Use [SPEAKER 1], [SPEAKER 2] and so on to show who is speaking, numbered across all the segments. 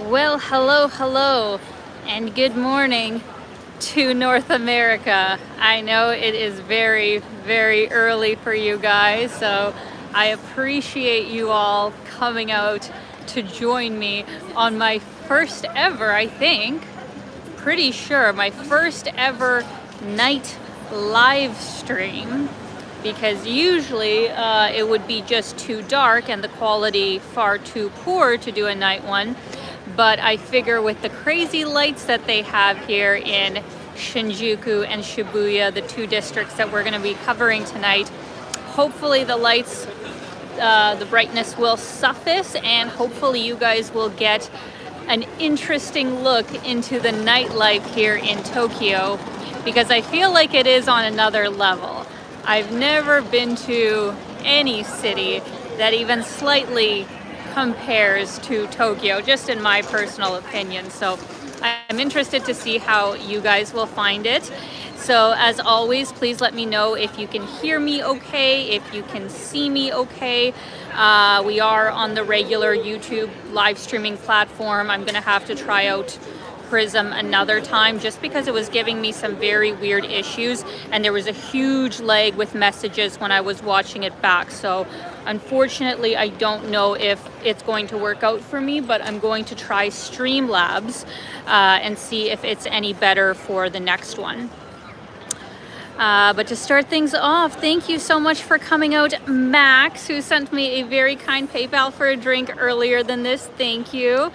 [SPEAKER 1] Well, hello, and good morning to North America. I know it is very, very early for you guys, so I appreciate you all coming out to join me on my first ever, I think, pretty sure, my first ever night live stream. Because usually it would be just too dark and the quality far too poor to do a night one. But I figure with the crazy lights that they have here in Shinjuku and Shibuya, the two districts that we're going to be covering tonight, hopefully the lights, the brightness will suffice, and hopefully you guys will get an interesting look into the nightlife here in Tokyo, because I feel like it is on another level. I've never been to any city that even slightly compares to Tokyo, just in my personal opinion. So I'm interested to see how you guys will find it. So as always, please let me know if you can hear me okay, if you can see me okay. We are on the regular YouTube live streaming platform. I'm gonna have to try out Prism another time just because it was giving me some very weird issues, and there was a huge lag with messages when I was watching it back. So unfortunately, I don't know if it's going to work out for me, but I'm going to try Streamlabs and see if it's any better for the next one. But to start things off, thank you so much for coming out, Max, who sent me a very kind PayPal for a drink earlier than this. Thank you.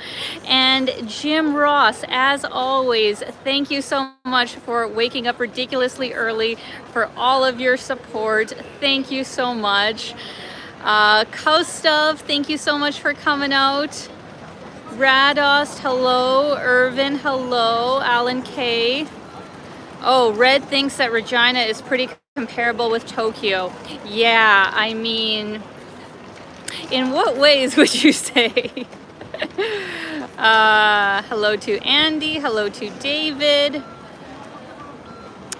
[SPEAKER 1] And Jim Ross, as always, thank you so much for waking up ridiculously early, for all of your support. Thank you so much. Kostov, thank you so much for coming out. Radost, hello. Irvin, hello. Alan K. Oh, Red thinks that Regina is pretty comparable with Tokyo. Yeah, I mean, in what ways would you say? Hello to Andy, hello to David,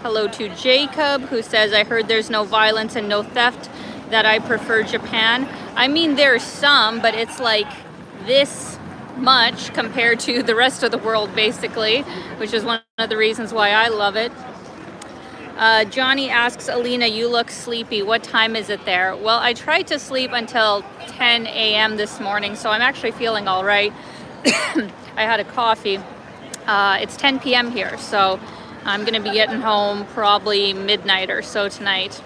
[SPEAKER 1] hello to Jacob, who says, I heard there's no violence and no theft, that I prefer Japan. I mean, there's some, but it's like this much compared to the rest of the world, basically, which is one of the reasons why I love it. Johnny asks, Alina, you look sleepy. What time is it there? Well, I tried to sleep until 10 a.m. this morning, so I'm actually feeling all right. I had a coffee. It's 10 p.m. here, so I'm going to be getting home probably midnight or so tonight.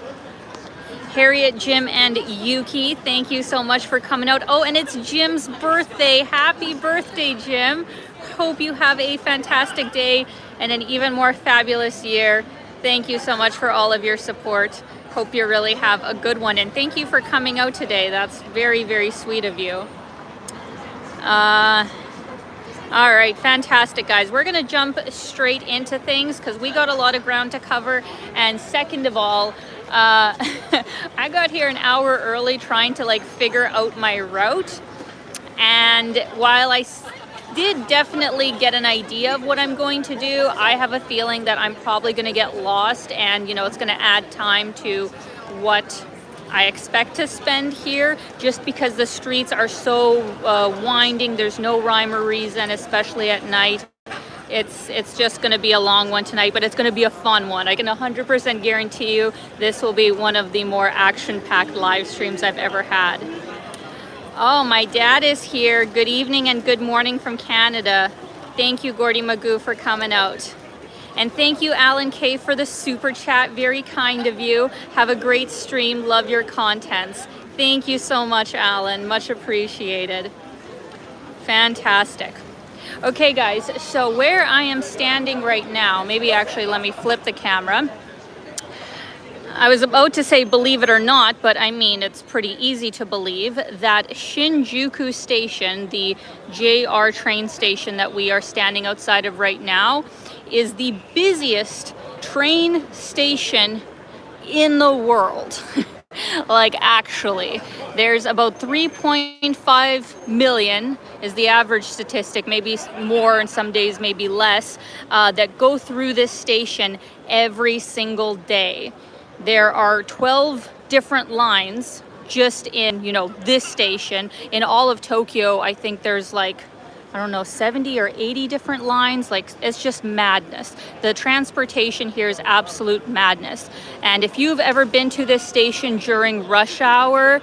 [SPEAKER 1] Harriet, Jim, and Yuki, thank you so much for coming out. Oh, and it's Jim's birthday. Happy birthday, Jim. Hope you have a fantastic day and an even more fabulous year. Thank you so much for all of your support. Hope you really have a good one. And thank you for coming out today. That's very, very sweet of you. All right, fantastic, guys. We're going to jump straight into things because we got a lot of ground to cover. And second of all, I got here an hour early trying to figure out my route, and while I did definitely get an idea of what I'm going to do, I have a feeling that I'm probably going to get lost, and it's going to add time to what I expect to spend here, just because the streets are so winding. There's no rhyme or reason, especially at night. It's just going to be a long one tonight, but it's going to be a fun one. I can 100% guarantee you this will be one of the more action-packed live streams I've ever had. Oh, my dad is here. Good evening and good morning from Canada. Thank you, Gordy Magoo, for coming out. And thank you, Alan K, for the super chat. Very kind of you. Have a great stream. Love your contents. Thank you so much, Alan. Much appreciated. Fantastic. Okay, guys, so where I am standing right now, maybe actually let me flip the camera. I was about to say believe it or not, but I mean it's pretty easy to believe that Shinjuku Station, the JR train station that we are standing outside of right now, is the busiest train station in the world. Actually, there's about 3.5 million is the average statistic, maybe more and some days maybe less, that go through this station every single day. There are 12 different lines just in, this station. In all of Tokyo, I think there's I don't know, 70 or 80 different lines. Like, it's just madness. The transportation here is absolute madness. And if you've ever been to this station during rush hour,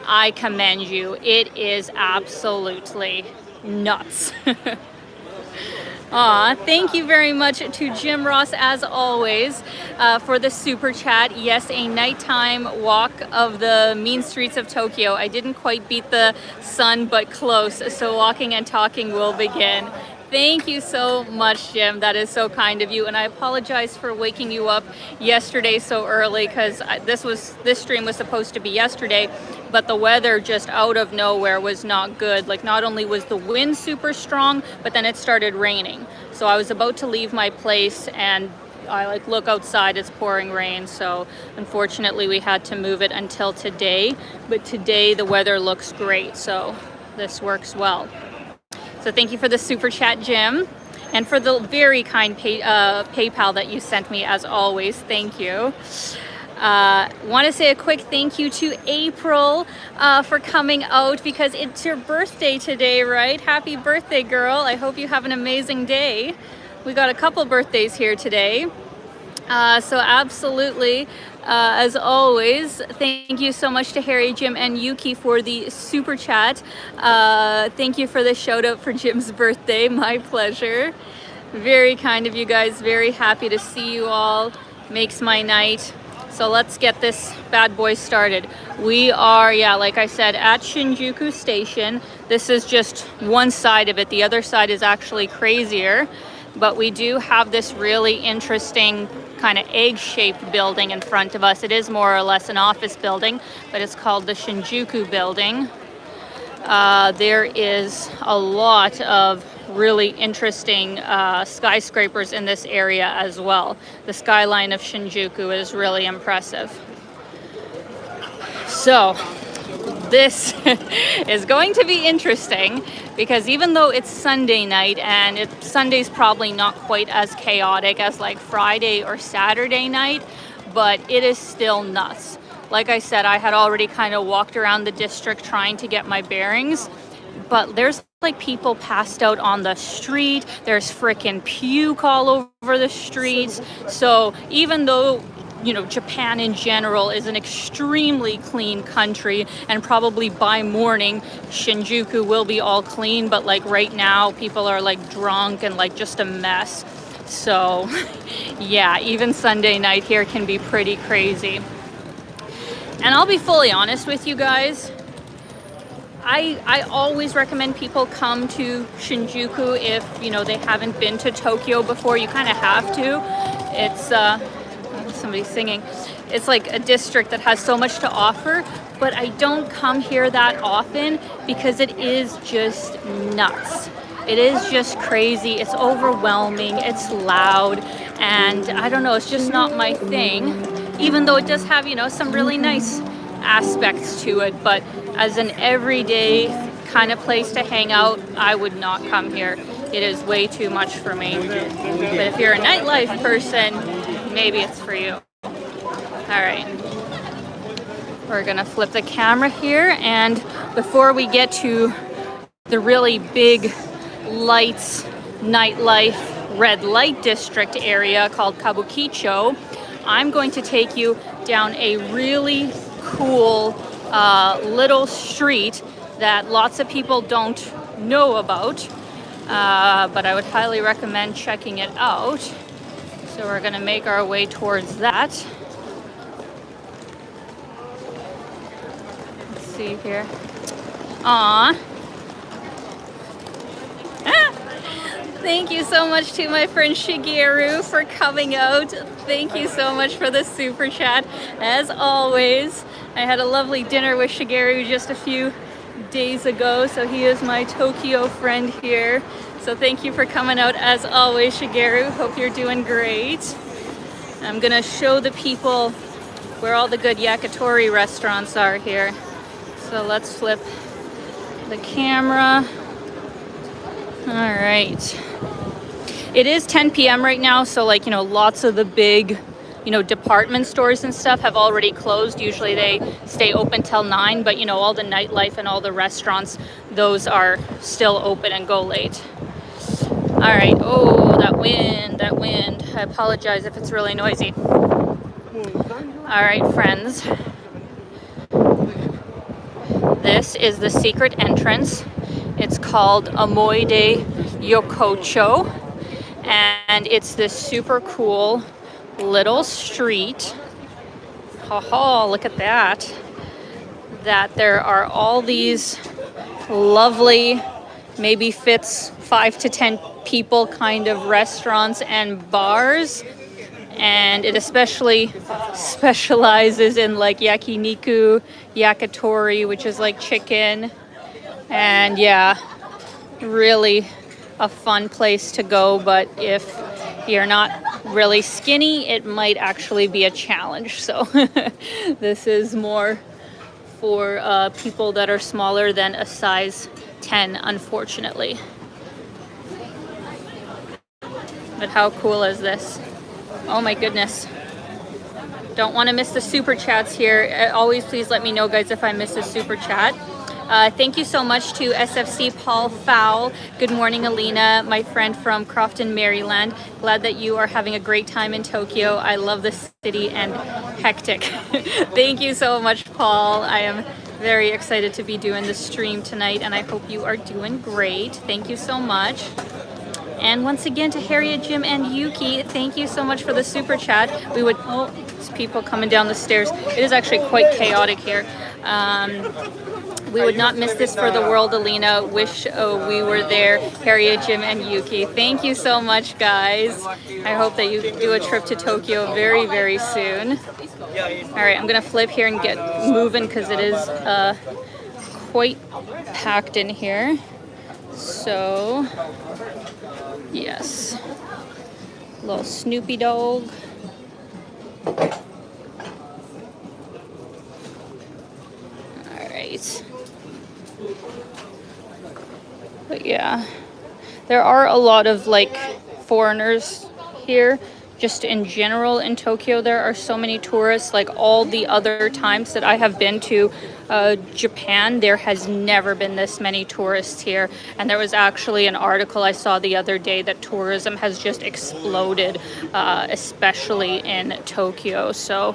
[SPEAKER 1] I commend you. It is absolutely nuts. Aw, thank you very much to Jim Ross, as always, for the super chat. Yes, a nighttime walk of the mean streets of Tokyo. I didn't quite beat the sun, but close. So walking and talking will begin. Thank you so much, Jim. That is so kind of you. And I apologize for waking you up yesterday so early, because this stream was supposed to be yesterday, but the weather just out of nowhere was not good. Like, not only was the wind super strong, but then it started raining. So I was about to leave my place and I look outside, it's pouring rain. So unfortunately we had to move it until today, but today the weather looks great. So this works well. So thank you for the super chat, Jim, and for the very kind PayPal that you sent me, as always. Thank you. Want to say a quick thank you to April for coming out, because it's your birthday today, right? Happy birthday, girl. I hope you have an amazing day. We got a couple birthdays here today. So absolutely, as always, thank you so much to Harry, Jim, and Yuki for the super chat. Thank you for the shout out for Jim's birthday. My pleasure. Very kind of you guys. Very happy to see you all. Makes my night. So let's get this bad boy started. We are, yeah, like I said, at Shinjuku Station. This is just one side of it. The other side is actually crazier. But we do have this really interesting kind of egg-shaped building in front of us. It is more or less an office building, but it's called the Shinjuku building. There is a lot of really interesting skyscrapers in this area as well. The skyline of Shinjuku is really impressive. So this is going to be interesting, because even though it's Sunday night, and Sunday's probably not quite as chaotic as like Friday or Saturday night, but it is still nuts. Like I said, I had already kind of walked around the district trying to get my bearings, but there's like people passed out on the street. There's frickin' puke all over the streets. So even though, you know, Japan in general is an extremely clean country, and probably by morning Shinjuku will be all clean, but like right now people are like drunk and like just a mess. So yeah, even Sunday night here can be pretty crazy. And I'll be fully honest with you guys, I always recommend people come to Shinjuku if, you know, they haven't been to Tokyo before. You kind of have to. It's somebody's singing. It's like a district that has so much to offer, but I don't come here that often because it is just nuts. It is just crazy. It's overwhelming. It's loud, and I don't know, it's just not my thing, even though it does have, you know, some really nice aspects to it. But as an everyday kind of place to hang out, I would not come here. It is way too much for me. But if you're a nightlife person, maybe it's for you. All right, we're gonna flip the camera here, and before we get to the really big lights, nightlife, red light district area called Kabukicho, I'm going to take you down a really cool little street that lots of people don't know about, but I would highly recommend checking it out. So we're gonna make our way towards that. Let's see here. Aww. Thank you so much to my friend Shigeru for coming out. Thank you so much for the super chat. As always, I had a lovely dinner with Shigeru just a few days ago, so he is my Tokyo friend here. So thank you for coming out as always, Shigeru. Hope you're doing great. I'm gonna show the people where all the good yakitori restaurants are here. So let's flip the camera. All right. It is 10 p.m. right now, so like, you know, lots of the big you know, department stores and stuff have already closed. Usually they stay open till 9, but you know, all the nightlife and all the restaurants, those are still open and go late. All right. Oh, that wind, that wind. I apologize if it's really noisy. All right, friends. This is the secret entrance. It's called Amoide Yokocho, and it's this super cool little street. Oh, look at that. That there are all these lovely, maybe fits 5 to 10 people kind of restaurants and bars. And it especially specializes in like yakiniku, yakitori, which is like chicken. And yeah, really a fun place to go. But if you're not really skinny, it might actually be a challenge. So this is more for people that are smaller than a size 10, unfortunately. But how cool is this? Oh my goodness. Don't want to miss the super chats here. Always please let me know, guys, if I miss a super chat. Thank you so much to SFC Paul Fowl. Good morning, Alina, my friend from Crofton, Maryland. Glad that you are having a great time in Tokyo. I love the city and hectic. Thank you so much, Paul. I am very excited to be doing the stream tonight, and I hope you are doing great. Thank you so much. And once again to Harriet, Jim, and Yuki, thank you so much for the super chat. We would, oh, there's people coming down the stairs. It is actually quite chaotic here. We would not miss this for the world, Alina. Wish we were there. Harriet, Jim, and Yuki. Thank you so much, guys. I hope that you do a trip to Tokyo very, very soon. All right, I'm going to flip here and get moving because it is quite packed in here. So, yes. Little Snoopy dog. All right. But yeah, there are a lot of like foreigners here. Just in general in Tokyo, there are so many tourists. Like all the other times that I have been to Japan, there has never been this many tourists here. And there was actually an article I saw the other day that tourism has just exploded, especially in Tokyo. So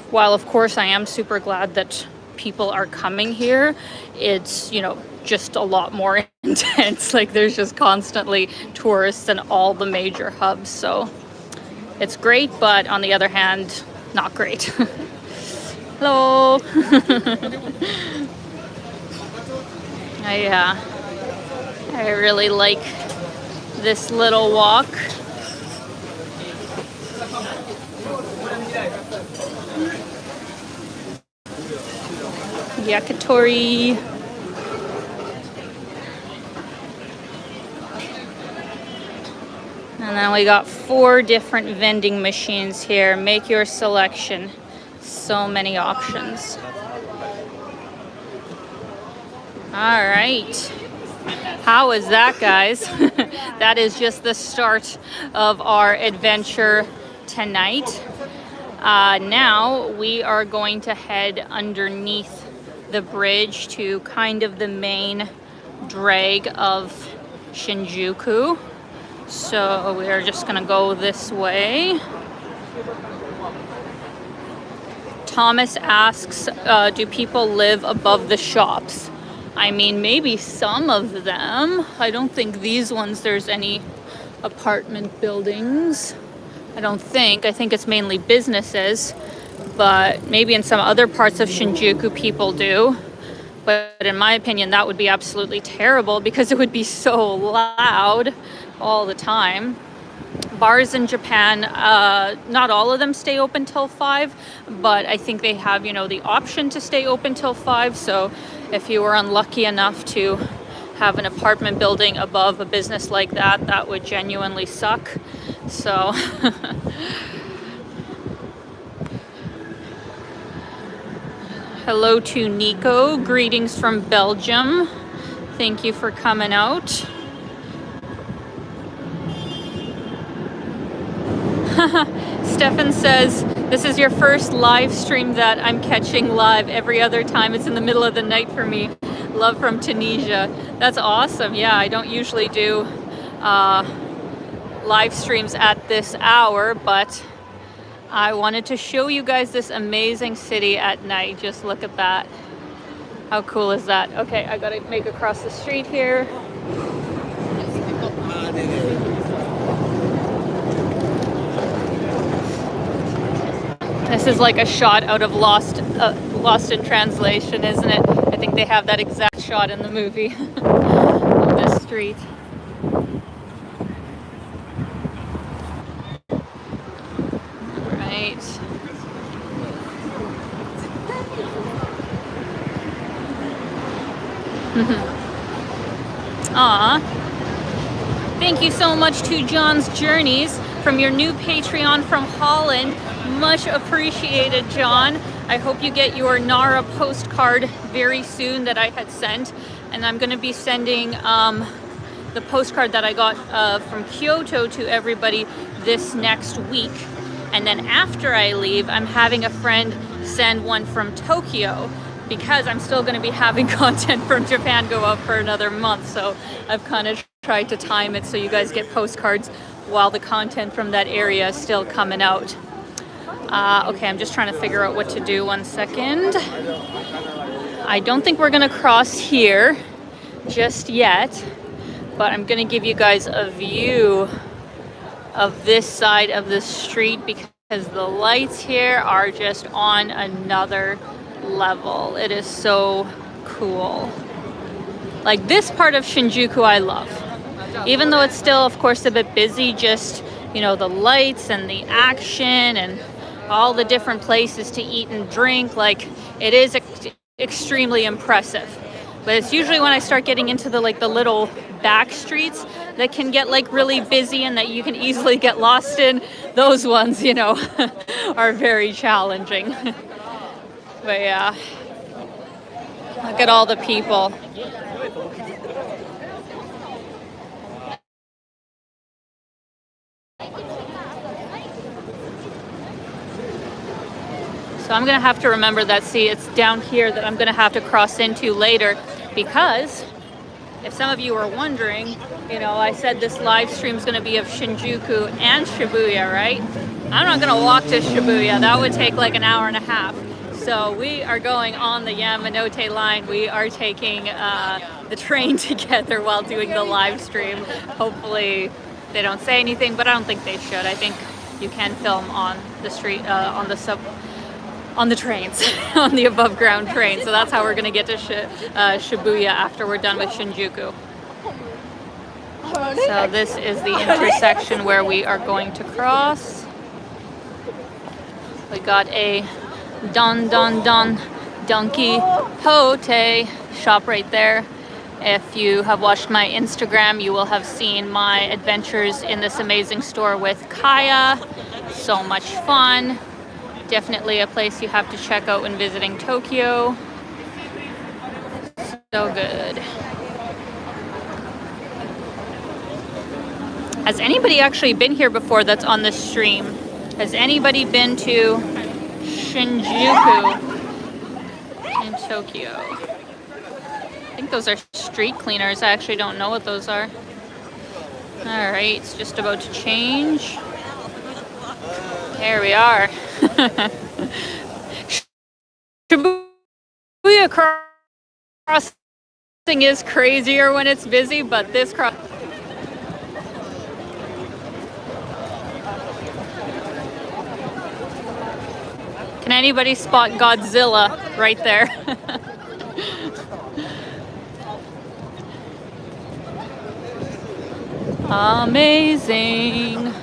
[SPEAKER 1] while of course I am super glad that people are coming here, it's, you know, just a lot more intense. Like there's just constantly tourists in all the major hubs. So it's great, but on the other hand, not great. Hello. I really like this little walk. Yakitori. And then we got 4 different vending machines here. Make your selection. So many options. All right. How is that, guys? That is just the start of our adventure tonight. Now we are going to head underneath the bridge to kind of the main drag of Shinjuku. So we are just gonna go this way. Thomas asks, do people live above the shops? I mean, maybe some of them. I don't think these ones, there's any apartment buildings. I don't think. I think it's mainly businesses. But maybe in some other parts of Shinjuku, people do. But in my opinion, that would be absolutely terrible because it would be so loud all the time. Bars in Japan, not all of them stay open till 5, but I think they have, you know, the option to stay open till 5. So if you were unlucky enough to have an apartment building above a business like that, that would genuinely suck. So hello to Nico. Greetings from Belgium. Thank you for coming out. Stefan says, This is your first live stream that I'm catching live. Every other time it's in the middle of the night for me. Love from Tunisia. That's awesome. Yeah, I don't usually do live streams at this hour, but I wanted to show you guys this amazing city at night. Just look at that. How cool is that? Okay, I gotta make across the street here. This is like a shot out of Lost in Translation, isn't it? I think they have that exact shot in the movie of this street. Right. Aw. Thank you so much to John's Journeys from your new Patreon from Holland. Much appreciated, John. I hope you get your Nara postcard very soon that I had sent. And I'm going to be sending the postcard that I got from Kyoto to everybody this next week. And then after I leave, I'm having a friend send one from Tokyo, because I'm still going to be having content from Japan go up for another month. So I've kind of tried to time it so you guys get postcards while the content from that area is still coming out. Okay, I'm just trying to figure out what to do. 1 second. I don't think we're going to cross here just yet, but I'm going to give you guys a view of this side of the street because the lights here are just on another level. It is so cool. Like, this part of Shinjuku I love. Even though it's still, of course, a bit busy, just, you know, the lights and the action and all the different places to eat and drink, like, it is extremely impressive. But it's usually when I start getting into the little back streets that can get like really busy and that you can easily get lost in. Those ones, you know, are very challenging. But yeah, look at all the people. So I'm gonna have to remember that, see, it's down here that I'm gonna have to cross into later, because if some of you are wondering, you know, I said this live stream is gonna be of Shinjuku and Shibuya, right? I'm not gonna walk to Shibuya. That would take like an hour and a half. So we are going on the Yamanote line. We are taking the train together while doing the live stream. Hopefully they don't say anything, but I don't think they should. I think you can film on the street, on the trains, on the above ground train. So that's how we're gonna get to Shibuya after we're done with Shinjuku. So this is the intersection where we are going to cross. We got a Don Quixote shop right there. If you have watched my Instagram, you will have seen my adventures in this amazing store with Kaya. So much fun. Definitely a place you have to check out when visiting Tokyo. So good. Has anybody actually been here before that's on the stream? Has anybody been to Shinjuku in Tokyo? I think those are street cleaners. I actually don't know what those are. All right, it's just about to change. Here we are. Shibuya crossing is crazier when it's busy, but this cross... Can anybody spot Godzilla right there? Amazing.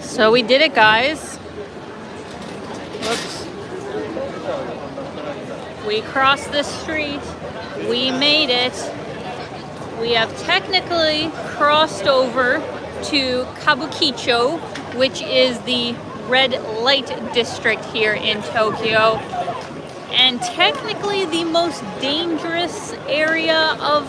[SPEAKER 1] So we did it, guys. Whoops. We crossed the street. We made it. We have technically crossed over to Kabukicho, which is the red light district here in Tokyo. and technically the most dangerous area of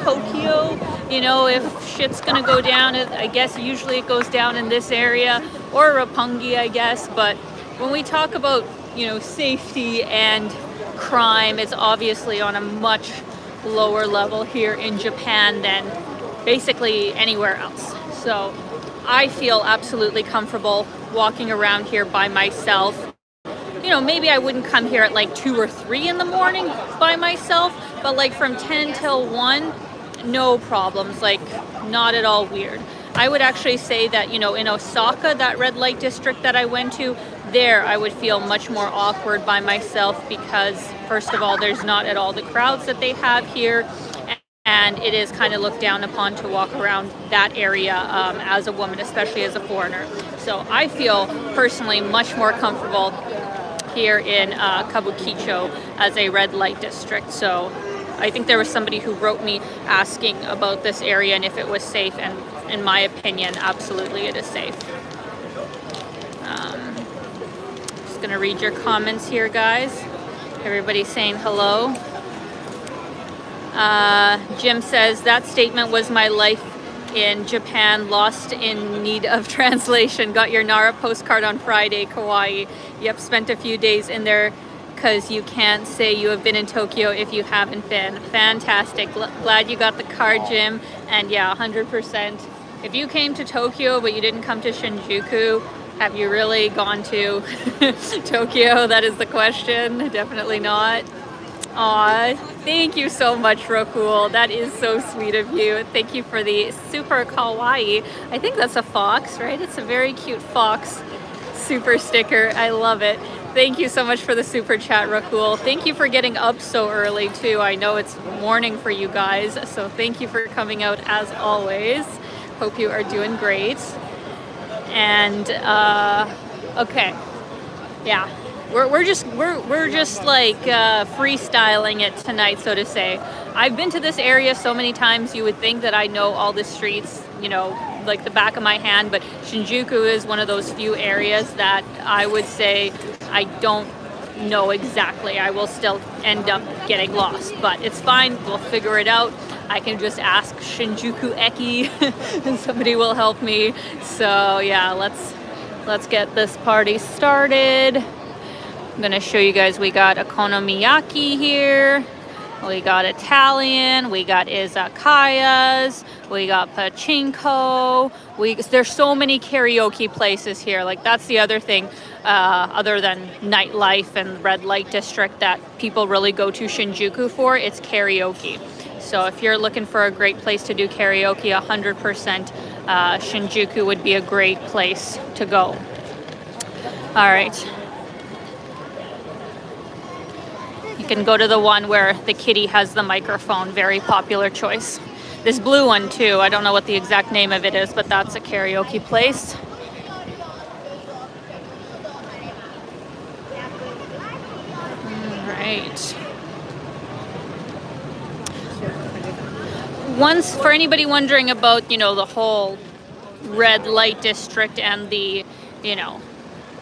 [SPEAKER 1] Tokyo. You know, if shit's gonna go down, I guess usually it goes down in this area, or Roppongi, I guess. But when we talk about, you know, safety and crime, it's obviously on a much lower level here in Japan than basically anywhere else. So I feel absolutely comfortable walking around here by myself. You know, maybe I wouldn't come here at like 2 or 3 in the morning by myself, but like from 10 till 1, no problems, like not at all weird. I would actually say that, you know, in Osaka, that red light district that I went to, there I would feel much more awkward by myself because, first of all, there's not at all the crowds that they have here, and it is kind of looked down upon to walk around that area as a woman, especially as a foreigner. So I feel personally much more comfortable here in Kabukicho as a red light district. So I think there was somebody who wrote me asking about this area and if it was safe, and in my opinion, absolutely it is safe. Just gonna read your comments here, guys. Everybody saying hello. Jim says, that statement was my life in Japan, lost in need of translation. Got your Nara postcard on Friday, kawaii. Yep, spent a few days in there because you can't say you have been in Tokyo if you haven't been. Fantastic. Glad you got the card, Jim. And yeah, 100%. If you came to Tokyo but you didn't come to Shinjuku, have you really gone to Tokyo? That is the question. Definitely not. Aw, thank you so much, Rokul. That is so sweet of you. Thank you for the super kawaii. I think that's a fox, right? It's a very cute fox super sticker. I love it. Thank you so much for the super chat, Rokul. Thank you for getting up so early too. I know it's morning for you guys, so thank you for coming out as always. Hope you are doing great. And okay, yeah. We're just like freestyling it tonight, so to say. I've been to this area so many times, you would think that I know all the streets, you know, like the back of my hand, but Shinjuku is one of those few areas that I would say I don't know exactly. I will still end up getting lost, but it's fine. We'll figure it out. I can just ask Shinjuku Eki and somebody will help me. So yeah, let's get this party started. I'm gonna show you guys, we got okonomiyaki here, we got Italian, we got izakayas, we got pachinko, there's so many karaoke places here. Like that's the other thing, other than nightlife and red light district that people really go to Shinjuku for, it's karaoke. So if you're looking for a great place to do karaoke, 100% Shinjuku would be a great place to go. All right. You can go to the one where the kitty has the microphone, very popular choice. This blue one too, I don't know what the exact name of it is, but that's a karaoke place. All right. Once, for anybody wondering about, you know, the whole red light district and the, you know,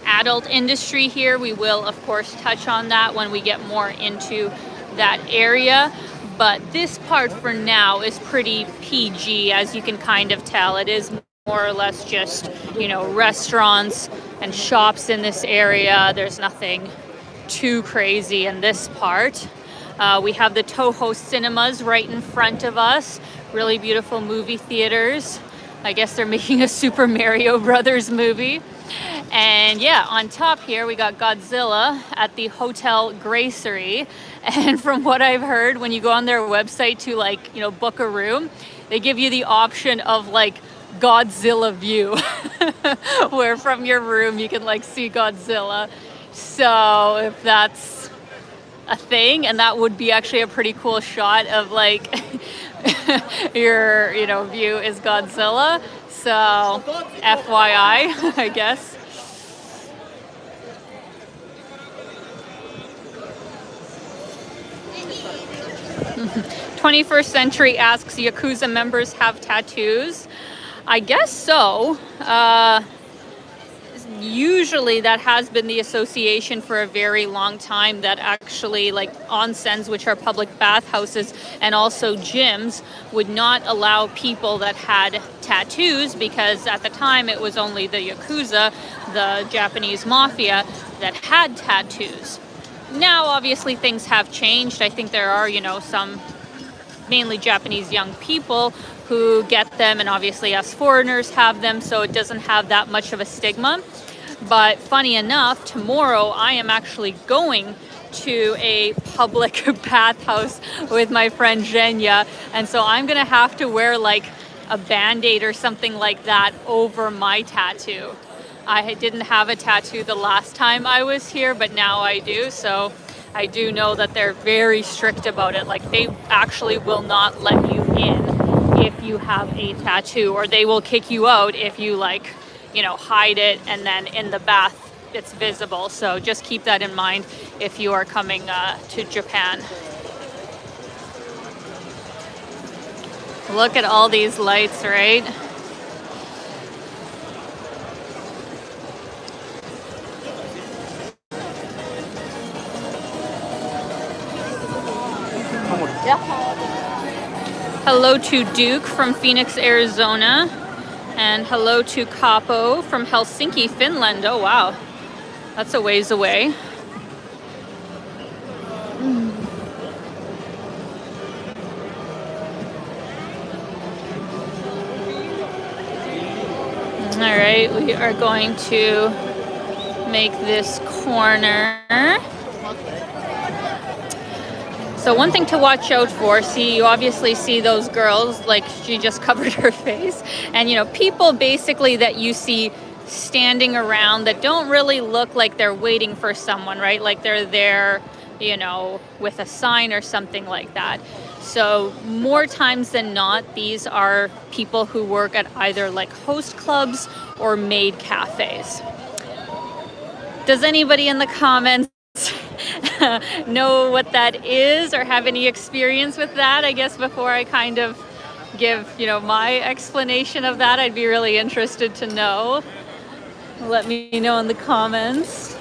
[SPEAKER 1] adult industry here, we will of course touch on that when we get more into that area, but this part for now is pretty PG, as you can kind of tell. It is more or less just, you know, restaurants and shops in this area. There's nothing too crazy in this part. We have the Toho cinemas right in front of us, really beautiful movie theaters. I guess they're making a Super Mario Brothers movie. And yeah, on top here we got Godzilla at the Hotel Gracery. And from what I've heard, when you go on their website to, like, you know, book a room, they give you the option of like Godzilla view, where from your room you can like see Godzilla. So if that's a thing, and that would be actually a pretty cool shot of like your, you know, view is Godzilla. So FYI, I guess. 21st Century asks, Yakuza members have tattoos? I guess so. usually that has been the association for a very long time, that actually like onsens, which are public bathhouses, and also gyms, would not allow people that had tattoos, because at the time it was only the Yakuza, the Japanese mafia, that had tattoos. Now obviously things have changed. I think there are, you know, some mainly Japanese young people who get them, and obviously us foreigners have them, so it doesn't have that much of a stigma. But funny enough, tomorrow I am actually going to a public bathhouse with my friend Zhenya, and so I'm gonna have to wear like a band-aid or something like that over my tattoo. I didn't have a tattoo the last time I was here, but now I do, so I do know that they're very strict about it. Like, they actually will not let you in if you have a tattoo, or they will kick you out if you, like, you know, hide it and then in the bath it's visible. So just keep that in mind if you are coming to Japan. Look at all these lights, right? Hello to Duke from Phoenix, Arizona. And hello to Capo from Helsinki, Finland. Oh, wow. That's a ways away. All right, we are going to make this corner. So one thing to watch out for, see, you obviously see those girls, like she just covered her face, and you know, people basically that you see standing around that don't really look like they're waiting for someone, right? Like they're there, you know, with a sign or something like that. So more times than not, these are people who work at either like host clubs or maid cafes. Does anybody in the comments know what that is or have any experience with that? I guess before I kind of give, you know, my explanation of that, I'd be really interested to know. Let me know in the comments.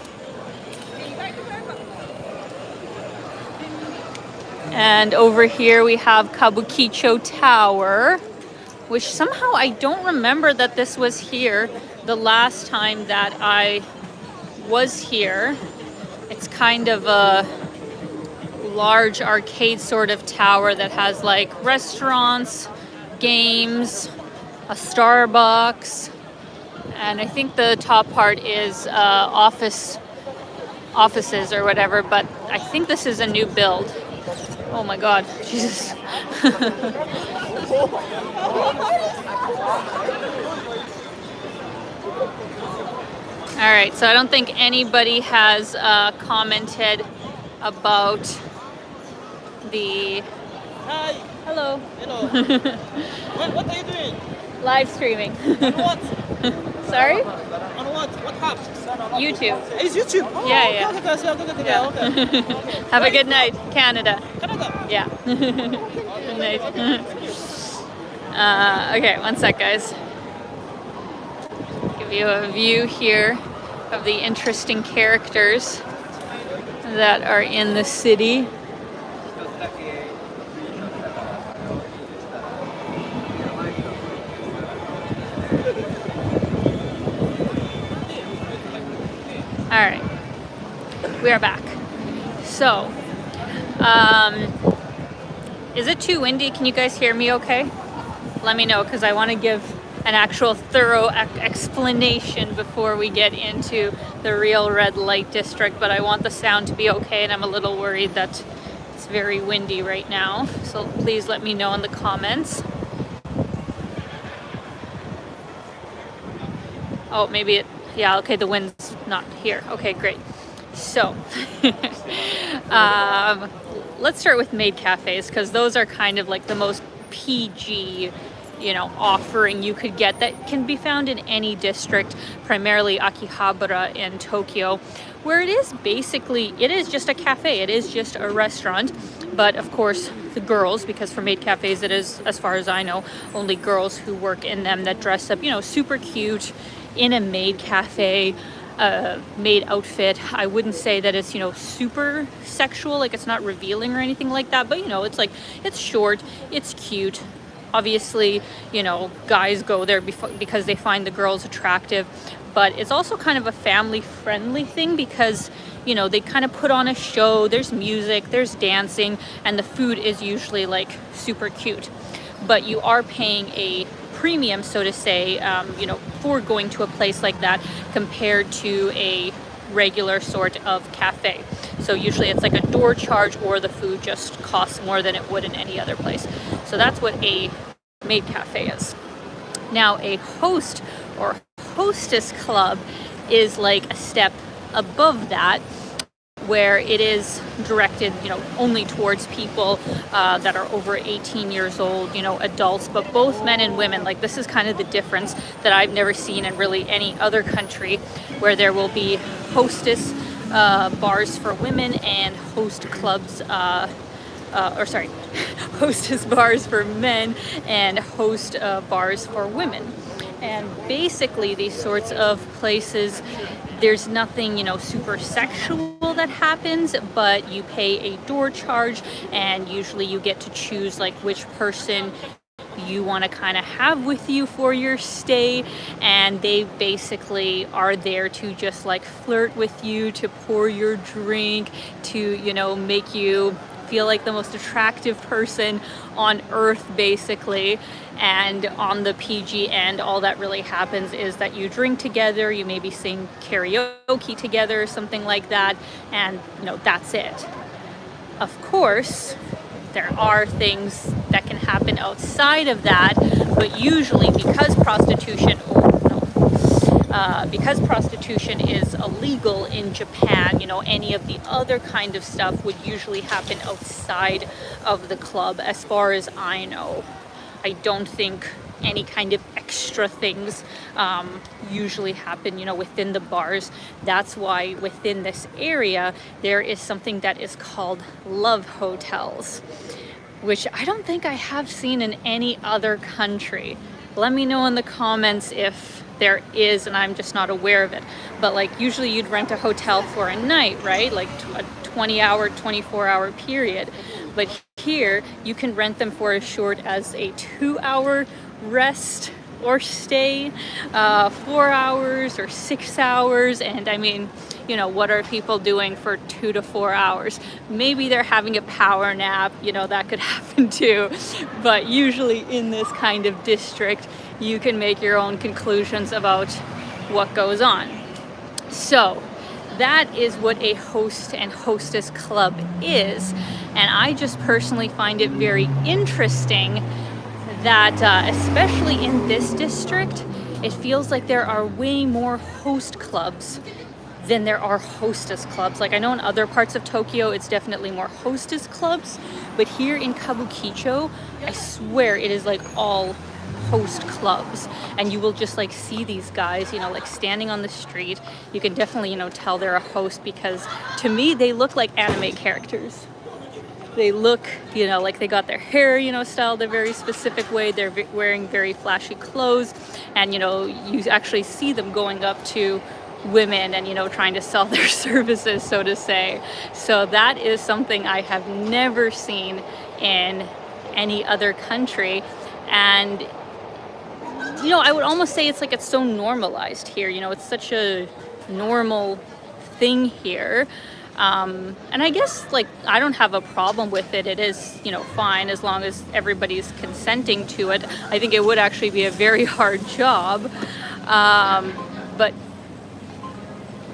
[SPEAKER 1] And over here we have Kabukicho Tower, which somehow I don't remember that this was here the last time that I was here. It's kind of a large arcade sort of tower that has like restaurants, games, a Starbucks, and I think the top part is offices or whatever, but I think this is a new build. Oh my God, Jesus. All right, so I don't think anybody has commented about the...
[SPEAKER 2] Hi.
[SPEAKER 1] Hello.
[SPEAKER 2] Hello. What are you doing?
[SPEAKER 1] Live streaming.
[SPEAKER 2] On what?
[SPEAKER 1] Sorry?
[SPEAKER 2] On what? What app?
[SPEAKER 1] YouTube.
[SPEAKER 2] It's YouTube. Oh,
[SPEAKER 1] Yeah.
[SPEAKER 2] Okay.
[SPEAKER 1] Have a good night, Canada.
[SPEAKER 2] Canada.
[SPEAKER 1] Yeah. Good night. Okay, one sec, guys. Give you a view here of the interesting characters that are in the city. All right, we are back. So, is it too windy? Can you guys hear me okay? Let me know, because I want to give an actual thorough explanation before we get into the real red light district, but I want the sound to be okay, and I'm a little worried that it's very windy right now. So please let me know in the comments. Oh, maybe it, yeah, okay, the wind's not here. Okay, great. So, let's start with maid cafes, because those are kind of like the most PG, you know, offering you could get that can be found in any district, primarily Akihabara in Tokyo, where it is basically, it is just a cafe, it is just a restaurant, but of course the girls, because for maid cafes it is, as far as I know, only girls who work in them that dress up, you know, super cute in a maid cafe, maid outfit. I wouldn't say that it's, you know, super sexual, like it's not revealing or anything like that, but you know, it's like, it's short, it's cute. Obviously, you know, guys go there because they find the girls attractive, but it's also kind of a family friendly thing because, you know, they kind of put on a show, there's music, there's dancing, and the food is usually like super cute. But you are paying a premium, so to say, you know, for going to a place like that compared to a regular sort of cafe. So usually it's like a door charge, or the food just costs more than it would in any other place. So that's what a maid cafe is. Now a host or hostess club is like a step above that, where it is directed, you know, only towards people that are over 18 years old, you know, adults, but both men and women. Like, this is kind of the difference that I've never seen in really any other country, where there will be hostess bars for women and host clubs, hostess bars for men and host bars for women. And basically these sorts of places, there's nothing, you know, super sexual that happens, but you pay a door charge, and usually you get to choose like which person you want to kind of have with you for your stay, and they basically are there to just like flirt with you, to pour your drink, to, you know, make you feel like the most attractive person on earth, basically. And on the PG end, all that really happens is that you drink together, you maybe sing karaoke together, something like that, and, you know, that's it. Of course, there are things that can happen outside of that, but usually because prostitution is illegal in Japan, you know, any of the other kind of stuff would usually happen outside of the club, as far as I know. I don't think any kind of extra things usually happen, you know, within the bars. That's why within this area there is something that is called love hotels, which I don't think I have seen in any other country. Let me know in the comments if there is and I'm just not aware of it. But like, usually you'd rent a hotel for a night, right? Like a 20-hour, 24-hour period. But here you can rent them for as short as a 2-hour rest or stay, 4 hours or 6 hours. And I mean, you know, what are people doing for 2 to 4 hours? Maybe they're having a power nap, you know, that could happen too. But usually in this kind of district, you can make your own conclusions about what goes on. So that is what a host and hostess club is. And I just personally find it very interesting that, especially in this district, it feels like there are way more host clubs than there are hostess clubs. Like, I know in other parts of Tokyo, it's definitely more hostess clubs, but here in Kabukicho, I swear it is like all host clubs. And you will just like see these guys, you know, like standing on the street. You can definitely, you know, tell they're a host, because to me, they look like anime characters. They look, you know, like they got their hair, you know, styled a very specific way. They're wearing very flashy clothes, and, you know, you actually see them going up to women and, you know, trying to sell their services, so to say. So that is something I have never seen in any other country. And, you know, I would almost say it's like it's so normalized here. You know, it's such a normal thing here. And I guess, like, I don't have a problem with it. It is, you know, fine as long as everybody's consenting to it. I think it would actually be a very hard job.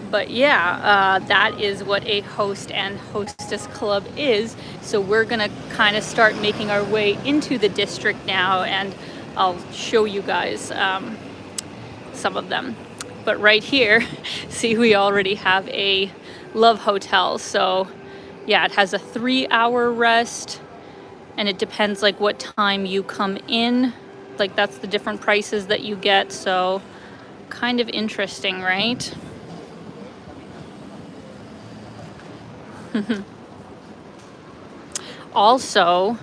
[SPEAKER 1] But yeah, that is what a host and hostess club is. So we're gonna kind of start making our way into the district now, and I'll show you guys some of them. But right here, see, we already have a love hotel. So yeah, it has a 3-hour rest, and it depends like what time you come in. Like, that's the different prices that you get. So kind of interesting, right? Also,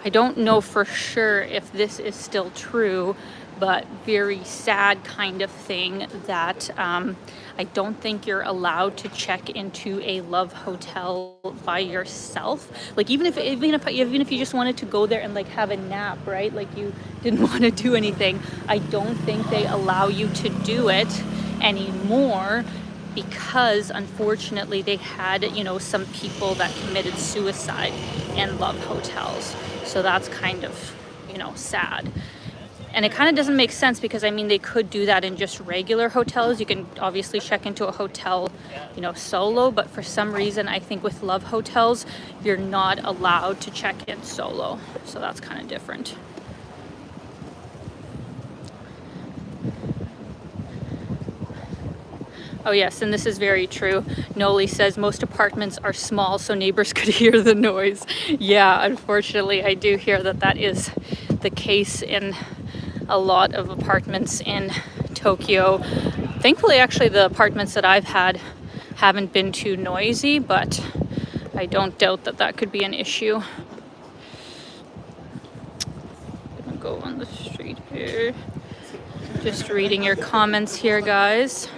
[SPEAKER 1] I don't know for sure if this is still true, but very sad kind of thing that I don't think you're allowed to check into a love hotel by yourself. Like even if you just wanted to go there and like have a nap, right? Like you didn't want to do anything. I don't think they allow you to do it anymore, because unfortunately they had, you know, some people that committed suicide in love hotels. So that's kind of, you know, sad. And it kind of doesn't make sense, because I mean they could do that in just regular hotels. You can obviously check into a hotel, you know, solo, but for some reason I think with love hotels you're not allowed to check in solo. So that's kind of different. Oh yes, and this is very true. Noli says most apartments are small, so neighbors could hear the noise. Yeah, unfortunately, I do hear that that is the case in a lot of apartments in Tokyo. Thankfully, actually, the apartments that I've had haven't been too noisy, but I don't doubt that that could be an issue. I'm gonna go on the street here. Just reading your comments here, guys.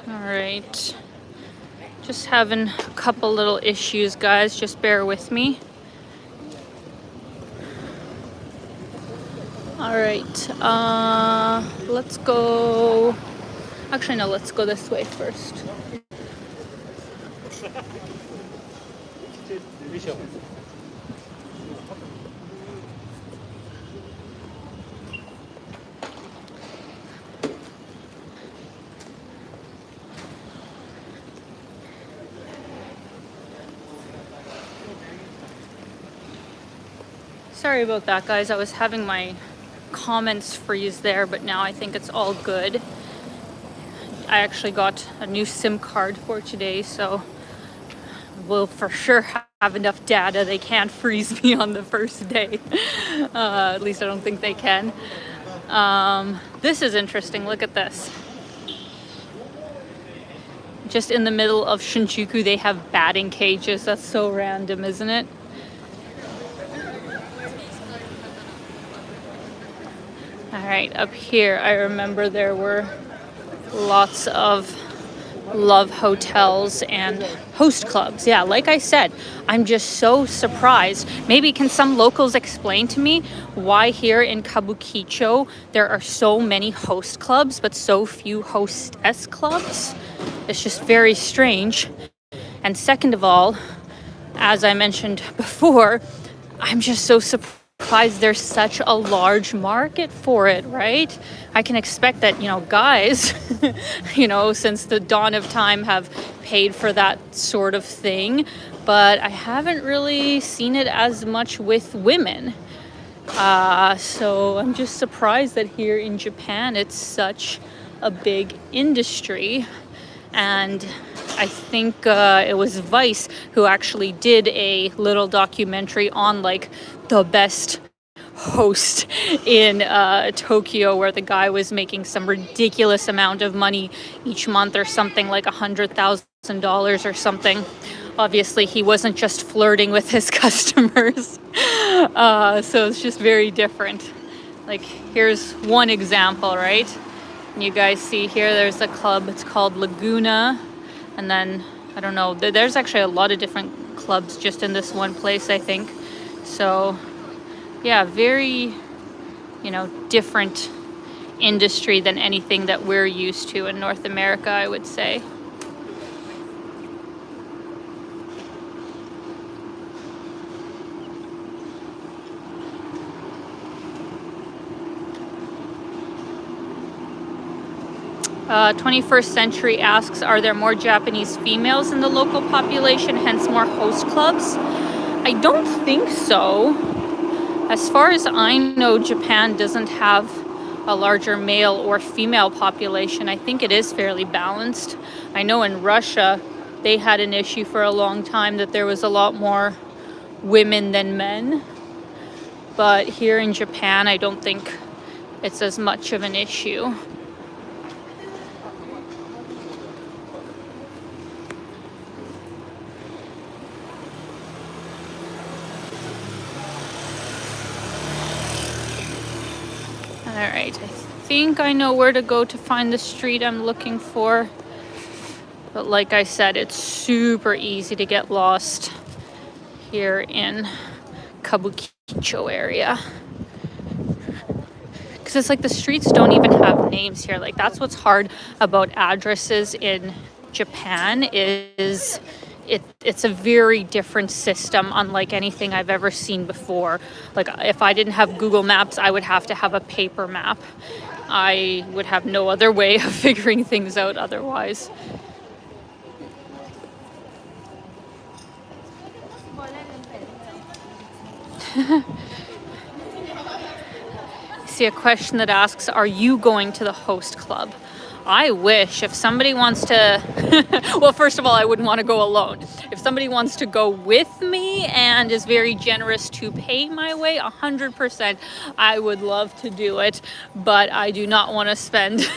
[SPEAKER 1] All right, just having a couple little issues, guys, just bear with me. All right, let's go, actually no, let's go this way first. Sorry about that, guys. I was having my comments freeze there, but now I think it's all good. I actually got a new SIM card for today, so we'll for sure have enough data. They can't freeze me on the first day. At least I don't think they can. This is interesting. Look at this. Just in the middle of Shinjuku, they have batting cages. That's so random, isn't it? All right, up here, I remember there were lots of love hotels and host clubs. Yeah, like I said, I'm just so surprised. Maybe can some locals explain to me why here in Kabukicho there are so many host clubs but so few hostess clubs? It's just very strange. And second of all, as I mentioned before, I'm just so surprised there's such a large market for it, right? I can expect that, you know, guys, you know, since the dawn of time have paid for that sort of thing, but I haven't really seen it as much with women. So I'm just surprised that here in Japan it's such a big industry. And I think it was Vice who actually did a little documentary on like the best host in Tokyo, where the guy was making some ridiculous amount of money each month, or something like $100,000 or something. Obviously, he wasn't just flirting with his customers. So it's just very different. Like, here's one example, right? And you guys see here, there's a club. It's called Laguna. And then, I don't know, there's actually a lot of different clubs just in this one place, I think. So, yeah, very, you know, different industry than anything that we're used to in North America, I would say. Uh, 21st Century asks, are there more Japanese females in the local population, hence more host clubs? I don't think so. As far as I know, Japan doesn't have a larger male or female population. I think it is fairly balanced. I know in Russia, they had an issue for a long time that there was a lot more women than men. But here in Japan, I don't think it's as much of an issue. All right, I think I know where to go to find the street I'm looking for. But like I said, it's super easy to get lost here in Kabukicho area. Because it's like the streets don't even have names here. Like that's what's hard about addresses in Japan is it's a very different system, unlike anything I've ever seen before. Like if I didn't have Google Maps, I would have to have a paper map. I would have no other way of figuring things out otherwise. See a question that asks, are you going to the host club? I wish. If somebody wants to, well, first of all, I wouldn't want to go alone. If somebody wants to go with me and is very generous to pay my way, 100%, I would love to do it. But I do not want to spend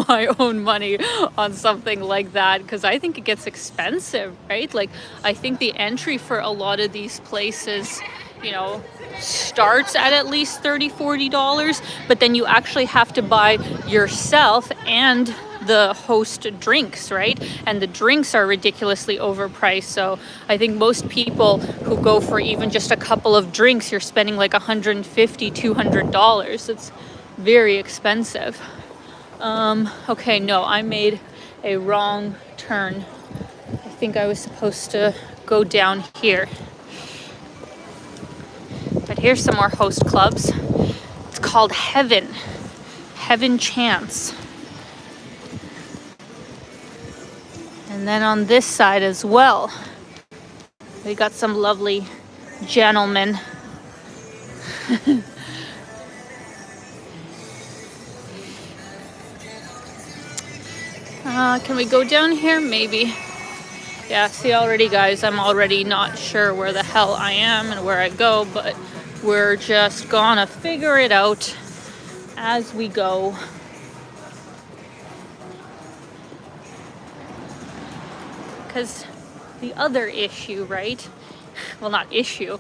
[SPEAKER 1] my own money on something like that because I think it gets expensive, right? Like, I think the entry for a lot of these places, you know, starts at least $30-$40, but then you actually have to buy yourself and the host drinks, right? And the drinks are ridiculously overpriced. So I think most people who go for even just a couple of drinks, you're spending like $150-$200. It's very expensive. Okay, no, I made a wrong turn. I think I was supposed to go down here. But here's some more host clubs. It's called Heaven Chance. And then on this side as well, we got some lovely gentlemen. Can we go down here? Maybe. Yeah, see already, guys, I'm already not sure where the hell I am and where I go, but we're just gonna figure it out as we go. Because the other issue, right? Well, not issue,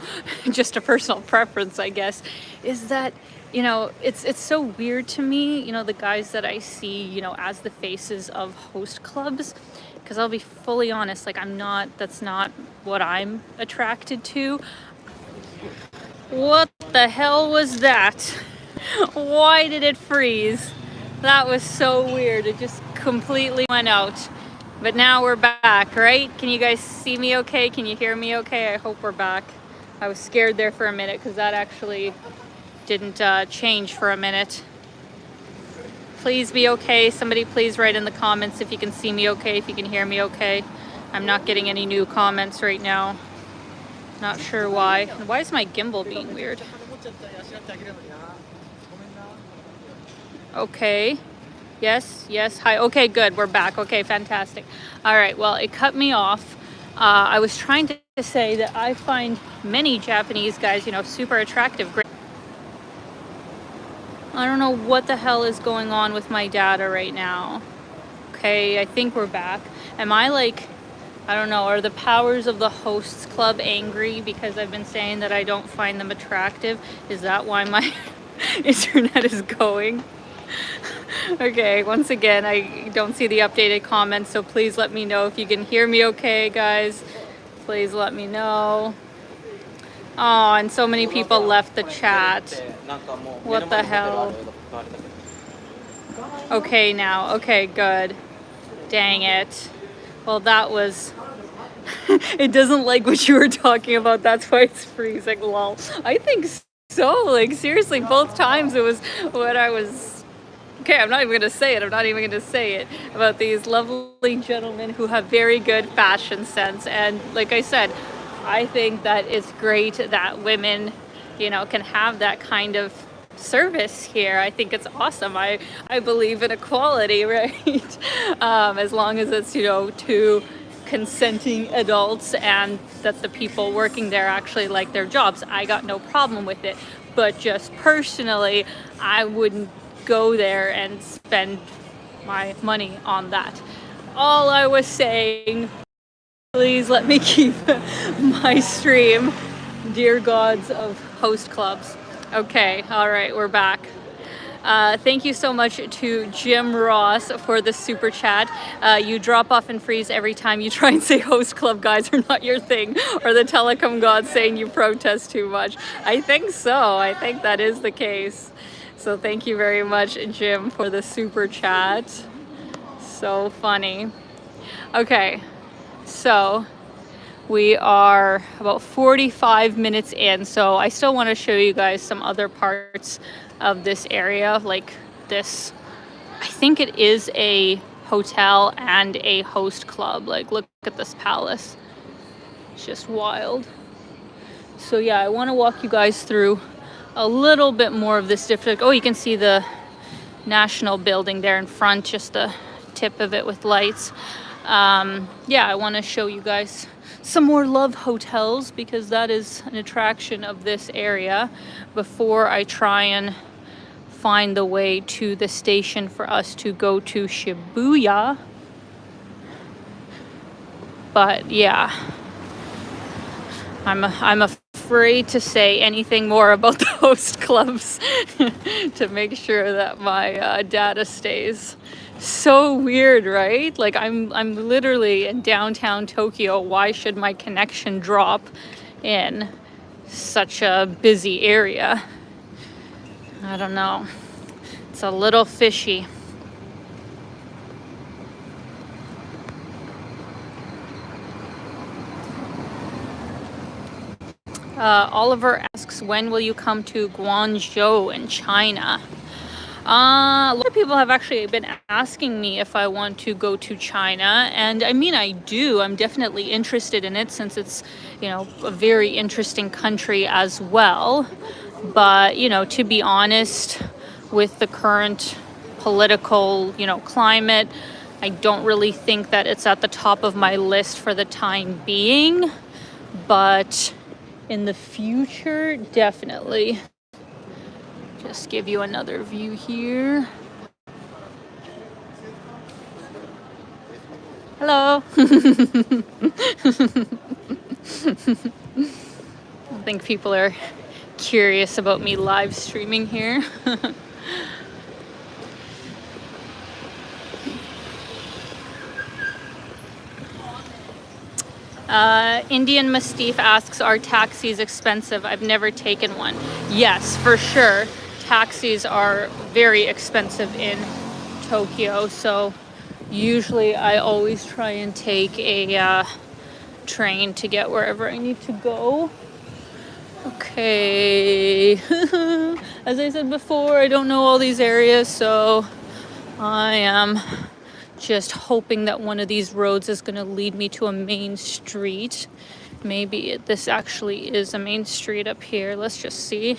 [SPEAKER 1] just a personal preference, I guess, is that, you know, it's so weird to me, you know, the guys that I see, you know, as the faces of host clubs. Because I'll be fully honest, like that's not what I'm attracted to. What the hell was that? Why did it freeze? That was so weird. It just completely went out. But now we're back, right? Can you guys see me okay? Can you hear me okay? I hope we're back. I was scared there for a minute because that actually didn't change for a minute. Please be okay. Somebody please write in the comments if you can see me okay, if you can hear me okay. I'm not getting any new comments right now. Not sure why. And why is my gimbal being weird? Okay. Yes. Hi. Okay, good. We're back. Okay, fantastic. All right. Well, it cut me off. I was trying to say that I find many Japanese guys, you know, super attractive. Great. I don't know what the hell is going on with my data right now. Okay, I think we're back. Am I like, I don't know, are the powers of the hosts club angry because I've been saying that I don't find them attractive? Is that why my internet is going? Okay, once again, I don't see the updated comments, so please let me know if you can hear me okay, guys. Please let me know. Oh, and so many people left the chat. What the hell? Okay, now. Okay, good. Dang it. Well, that was... It doesn't like what you were talking about. That's why it's freezing, lol. I think so. Like, seriously, both times it was what I was... Okay, I'm not even going to say it. I'm not even going to say it. About these lovely gentlemen who have very good fashion sense. And like I said, I think that it's great that women, you know, can have that kind of service here. I think it's awesome. I believe in equality, right? As long as it's, you know, two consenting adults and that the people working there actually like their jobs. I got no problem with it. but just personally, I wouldn't go there and spend my money on that. All I was saying, please let me keep my stream. Dear gods of host clubs. Okay, all right, we're back. Thank you so much to Jim Ross for the super chat. You drop off and freeze every time you try and say host club guys are not your thing, or the telecom gods saying you protest too much. I think so. I think that is the case. So thank you very much, Jim, for the super chat. So funny. Okay, so we are about 45 minutes in, so I still want to show you guys some other parts of this area, like this. I think it is a hotel and a host club. Like, look at this palace. It's just wild. So yeah, I want to walk you guys through a little bit more of this different. Oh, you can see the national building there in front, just the tip of it with lights. Yeah, I want to show you guys some more love hotels, because that is an attraction of this area, before I try and find the way to the station for us to go to Shibuya. But yeah, I'm afraid to say anything more about the host clubs to make sure that my data stays. So weird, right? Like, I'm literally in downtown Tokyo. Why should my connection drop in such a busy area? I don't know. It's a little fishy. Oliver asks, when will you come to Guangzhou in China? A lot of people have actually been asking me if I want to go to China, and I mean, I do. I'm definitely interested in it, since it's, you know, a very interesting country as well. But, you know, to be honest, with the current political, you know, climate, I don't really think that it's at the top of my list for the time being. But in the future, definitely. Just give you another view here. Hello. I think people are curious about me live streaming here. Indian Mastiff asks, are taxis expensive? I've never taken one. Yes, for sure. Taxis are very expensive in Tokyo, so usually I always try and take a train to get wherever I need to go. Okay. As I said before, I don't know all these areas, so I am just hoping that one of these roads is going to lead me to a main street. Maybe this actually is a main street up here. Let's just see.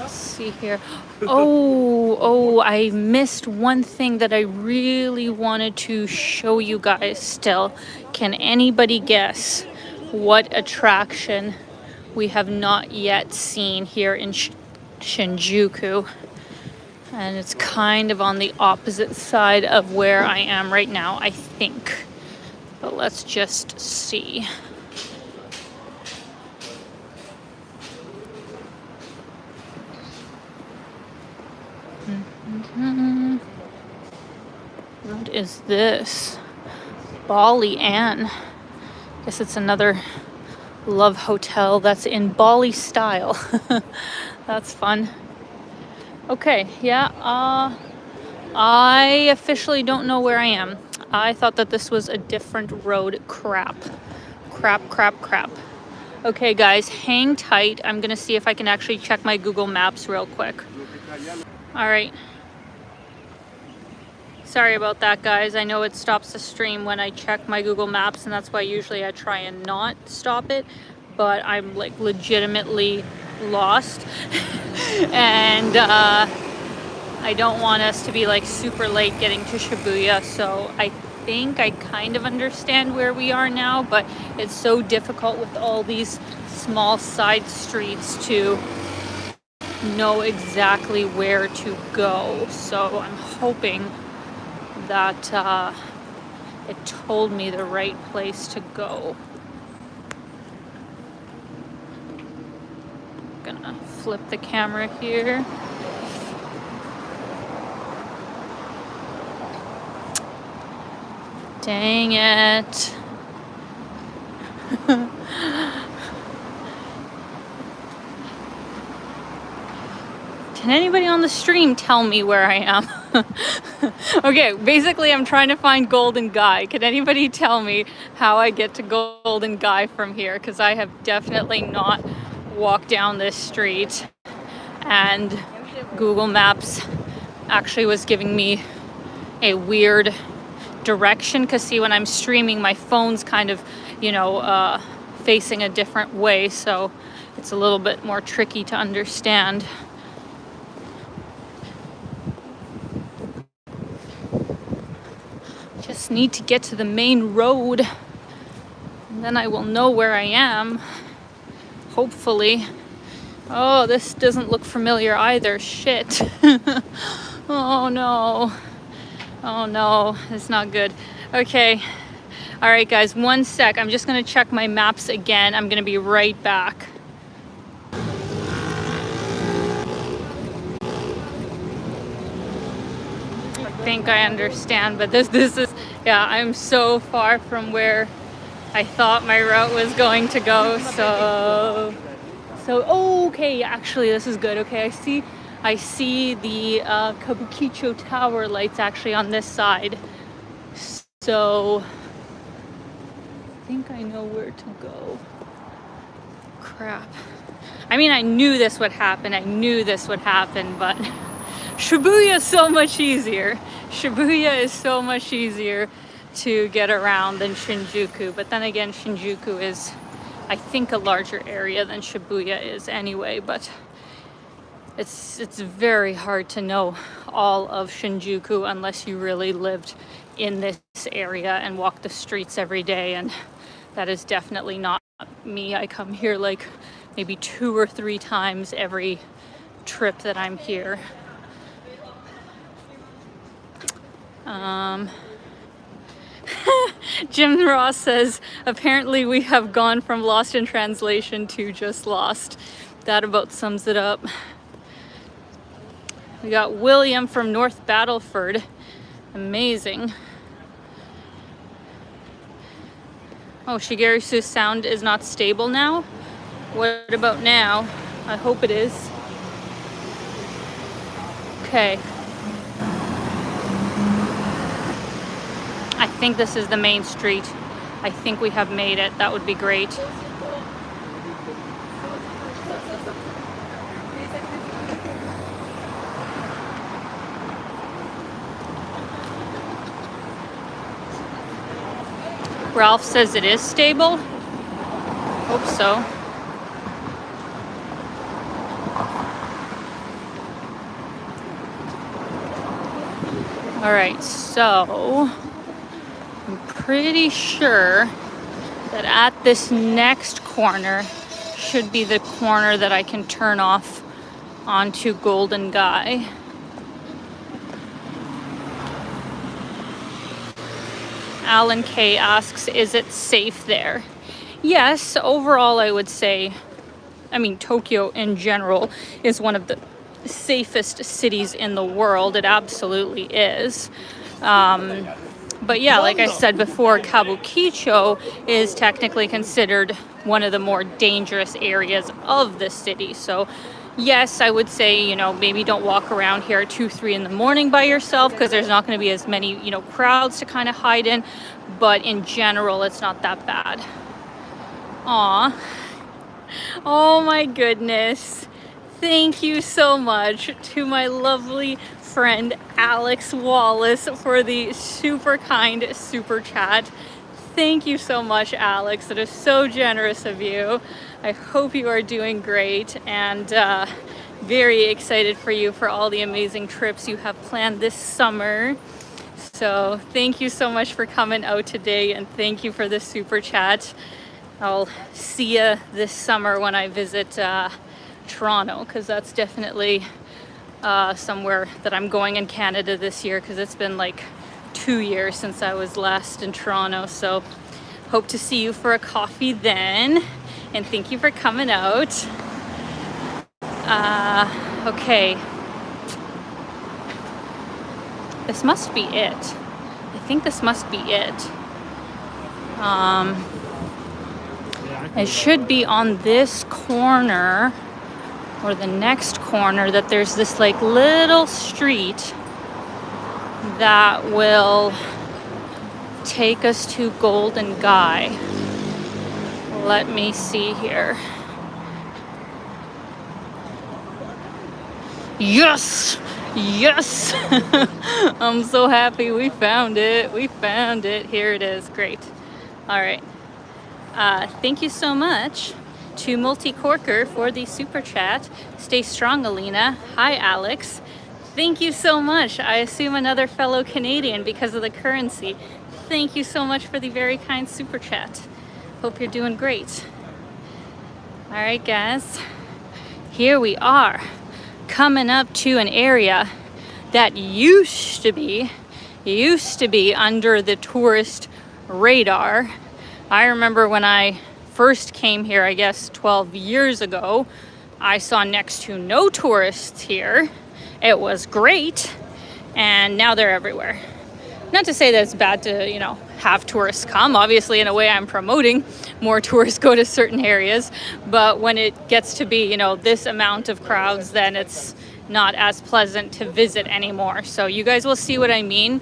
[SPEAKER 1] See here. Oh, I missed one thing that I really wanted to show you guys still. Can anybody guess what attraction we have not yet seen here in Shinjuku? And it's kind of on the opposite side of where I am right now, I think. But let's just see. What is this? Bali Ann. Guess it's another love hotel that's in Bali style. That's fun. Okay, yeah, I officially don't know where I am. I thought that this was a different road. Crap. Okay, guys, hang tight. I'm gonna see if I can actually check my Google Maps real quick. All right. Sorry about that, guys. I know it stops the stream when I check my Google Maps, and that's why usually I try and not stop it. but I'm like legitimately lost. And I don't want us to be like super late getting to Shibuya, so I think I kind of understand where we are now, but it's so difficult with all these small side streets to know exactly where to go. So I'm hoping that it told me the right place to go. Gonna flip the camera here. Dang it. Can anybody on the stream tell me where I am? Okay, basically I'm trying to find Golden Guy. Can anybody tell me how I get to Golden Guy from here? Because I have definitely not walked down this street. And Google Maps actually was giving me a weird direction, because see, when I'm streaming, my phone's kind of, facing a different way, so it's a little bit more tricky to understand. Just need to get to the main road, and then I will know where I am, hopefully. Oh, this doesn't look familiar either. Shit. Oh no. Oh no, it's not good. Okay. All right, guys, one sec. I'm just gonna check my maps again. I'm gonna be right back. I think I understand, but this is, yeah, I'm so far from where I thought my route was going to go. So okay, actually this is good. Okay, I see the Kabukicho Tower lights actually on this side. So I think I know where to go. Crap. I mean, I knew this would happen. But Shibuya is so much easier. Shibuya is so much easier to get around than Shinjuku. But then again, Shinjuku is, I think, a larger area than Shibuya is anyway. But it's very hard to know all of Shinjuku unless you really lived in this area and walk the streets every day. And that is definitely not me. I come here like maybe 2 or 3 times every trip that I'm here. Jim Ross says, apparently we have gone from lost in translation to just lost. That about sums it up. We got William from North Battleford. Amazing. Oh, Shigeru's sound is not stable now? What about now? I hope it is. Okay. I think this is the main street. I think we have made it. That would be great. Ralph says it is stable. Hope so. All right, so I'm pretty sure that at this next corner should be the corner that I can turn off onto Golden Guy. Alan K asks, is it safe there? Yes, overall I would say, Tokyo in general is one of the safest cities in the world. It absolutely is. But yeah, like I said before, Kabukicho is technically considered one of the more dangerous areas of the city. So yes, I would say, maybe don't walk around here at 2, 3 in the morning by yourself, because there's not going to be as many, crowds to kind of hide in. But in general, it's not that bad. Aw. Oh my goodness. Thank you so much to my lovely friend Alex Wallace for the super kind super chat. Thank you so much, Alex. It is so generous of you. I hope you are doing great, and very excited for you for all the amazing trips you have planned this summer. So thank you so much for coming out today, and thank you for the super chat. I'll see you this summer when I visit Toronto, because that's definitely somewhere that I'm going in Canada this year, because it's been like 2 years since I was last in Toronto. So hope to see you for a coffee then, and thank you for coming out. Okay, this must be it. I think this must be it. It should be on this corner or the next corner that there's this like little street that will take us to Golden Guy. Let me see here. Yes! Yes! I'm so happy we found it. We found it. Here it is. Great. All right. Thank you so much to Multi-Corker for the super chat. Stay strong, Alina. Hi, Alex. Thank you so much. I assume another fellow Canadian because of the currency. Thank you so much for the very kind super chat. Hope you're doing great. All right, guys. Here we are, coming up to an area that used to be under the tourist radar. I remember when I first came here, I guess 12 years ago, I saw next to no tourists here. It was great, and now they're everywhere. Not to say that it's bad to, have tourists come. Obviously, in a way, I'm promoting more tourists go to certain areas, but when it gets to be, this amount of crowds, then it's not as pleasant to visit anymore. So you guys will see what I mean,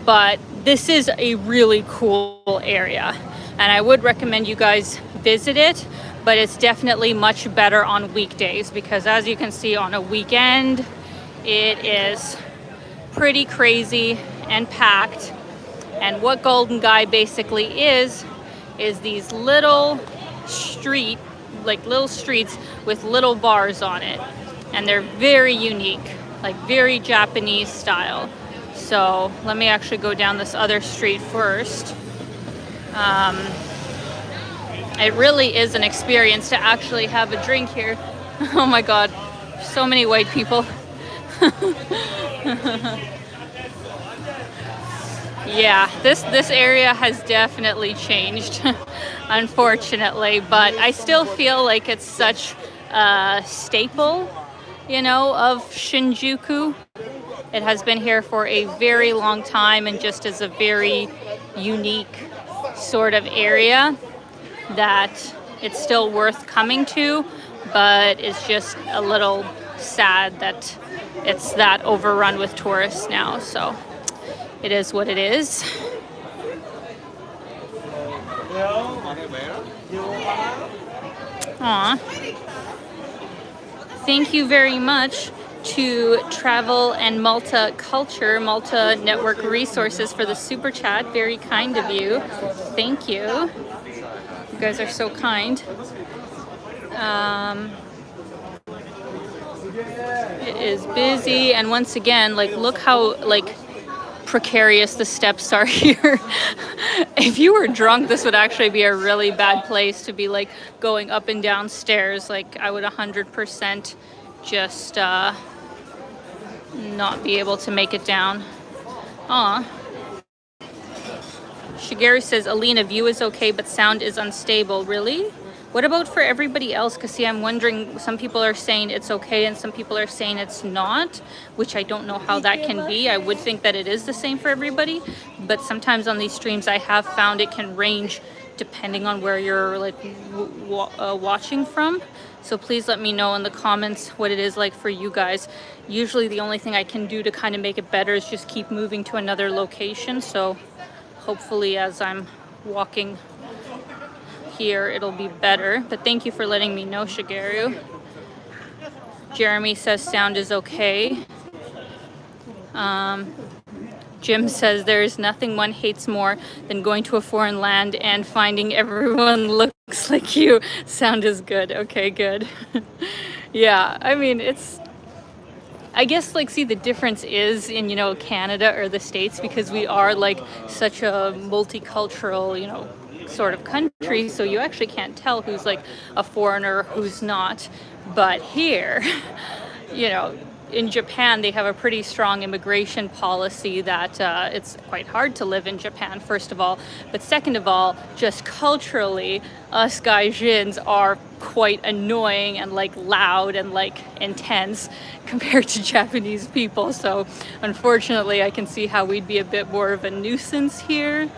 [SPEAKER 1] but this is a really cool area, and I would recommend you guys visit it, but it's definitely much better on weekdays, because as you can see, on a weekend, it is pretty crazy and packed. And what Golden Guy basically is these little streets with little bars on it. And they're very unique, like very Japanese style. So let me actually go down this other street first. It really is an experience to actually have a drink here. Oh my God, so many white people. Yeah, this area has definitely changed, unfortunately, but I still feel like it's such a staple, of Shinjuku. It has been here for a very long time, and just as a very unique sort of area that it's still worth coming to, but it's just a little sad that it's that overrun with tourists now. So it is what it is. Aw. Thank you very much to Travel and Malta Culture, Malta Network Resources, for the super chat. Very kind of you. Thank you. You guys are so kind. It is busy, and once again, look how precarious the steps are here. If you were drunk, this would actually be a really bad place to be going up and down stairs. I would 100% just not be able to make it down. Aw. Shigeru says, Alina, view is okay, but sound is unstable. Really? What about for everybody else? Because see, I'm wondering, some people are saying it's okay and some people are saying it's not, which I don't know how that can be. I would think that it is the same for everybody, but sometimes on these streams I have found it can range depending on where you're watching from. So please let me know in the comments what it is like for you guys. Usually the only thing I can do to kind of make it better is just keep moving to another location. So hopefully as I'm walking here it'll be better, but thank you for letting me know, Shigeru. Jeremy says sound is okay. Jim says there's nothing one hates more than going to a foreign land and finding everyone looks like you. Sound is good. Okay, good. Yeah, I mean, I guess, like, see, the difference is in, Canada or the States, because we are like such a multicultural, sort of country. So you actually can't tell who's like a foreigner, who's not. But here, you know, in Japan, they have a pretty strong immigration policy that it's quite hard to live in Japan, first of all. But second of all, just culturally, us gaijins are quite annoying and like loud and like intense compared to Japanese people. So unfortunately, I can see how we'd be a bit more of a nuisance here.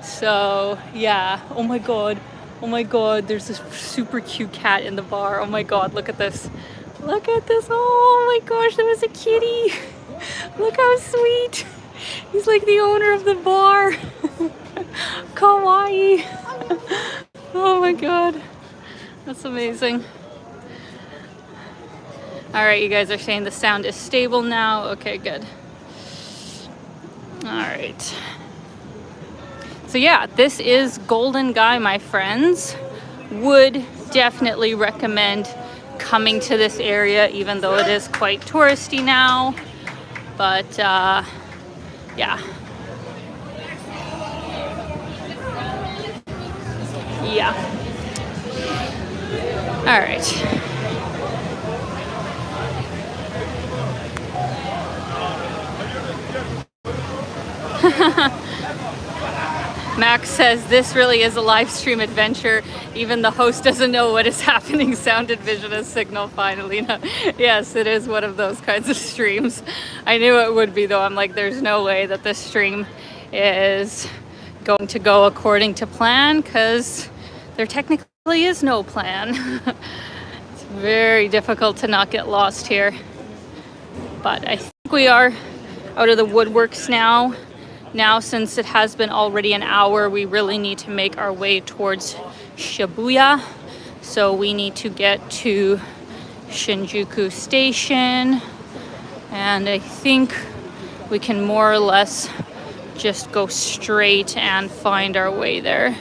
[SPEAKER 1] So yeah, oh my god, there's this super cute cat in the bar. Oh my god, look at this. Look at this. Oh my gosh, that was a kitty. Look how sweet. He's like the owner of the bar. Kawaii. Oh my god. That's amazing. Alright, you guys are saying the sound is stable now. Okay, good. Alright. So yeah, this is Golden Guy, my friends. Would definitely recommend coming to this area, even though it is quite touristy now. But yeah. Yeah. All right. Max says this really is a live stream adventure. Even the host doesn't know what is happening. Sound and vision is signal fine, Alina. Yes, it is one of those kinds of streams. I knew it would be, though. I'm like, there's no way that this stream is going to go according to plan, because there technically is no plan. It's very difficult to not get lost here. But I think we are out of the woodworks now. Now, since it has been already an hour, we really need to make our way towards Shibuya. So we need to get to Shinjuku station. And I think we can more or less just go straight and find our way there.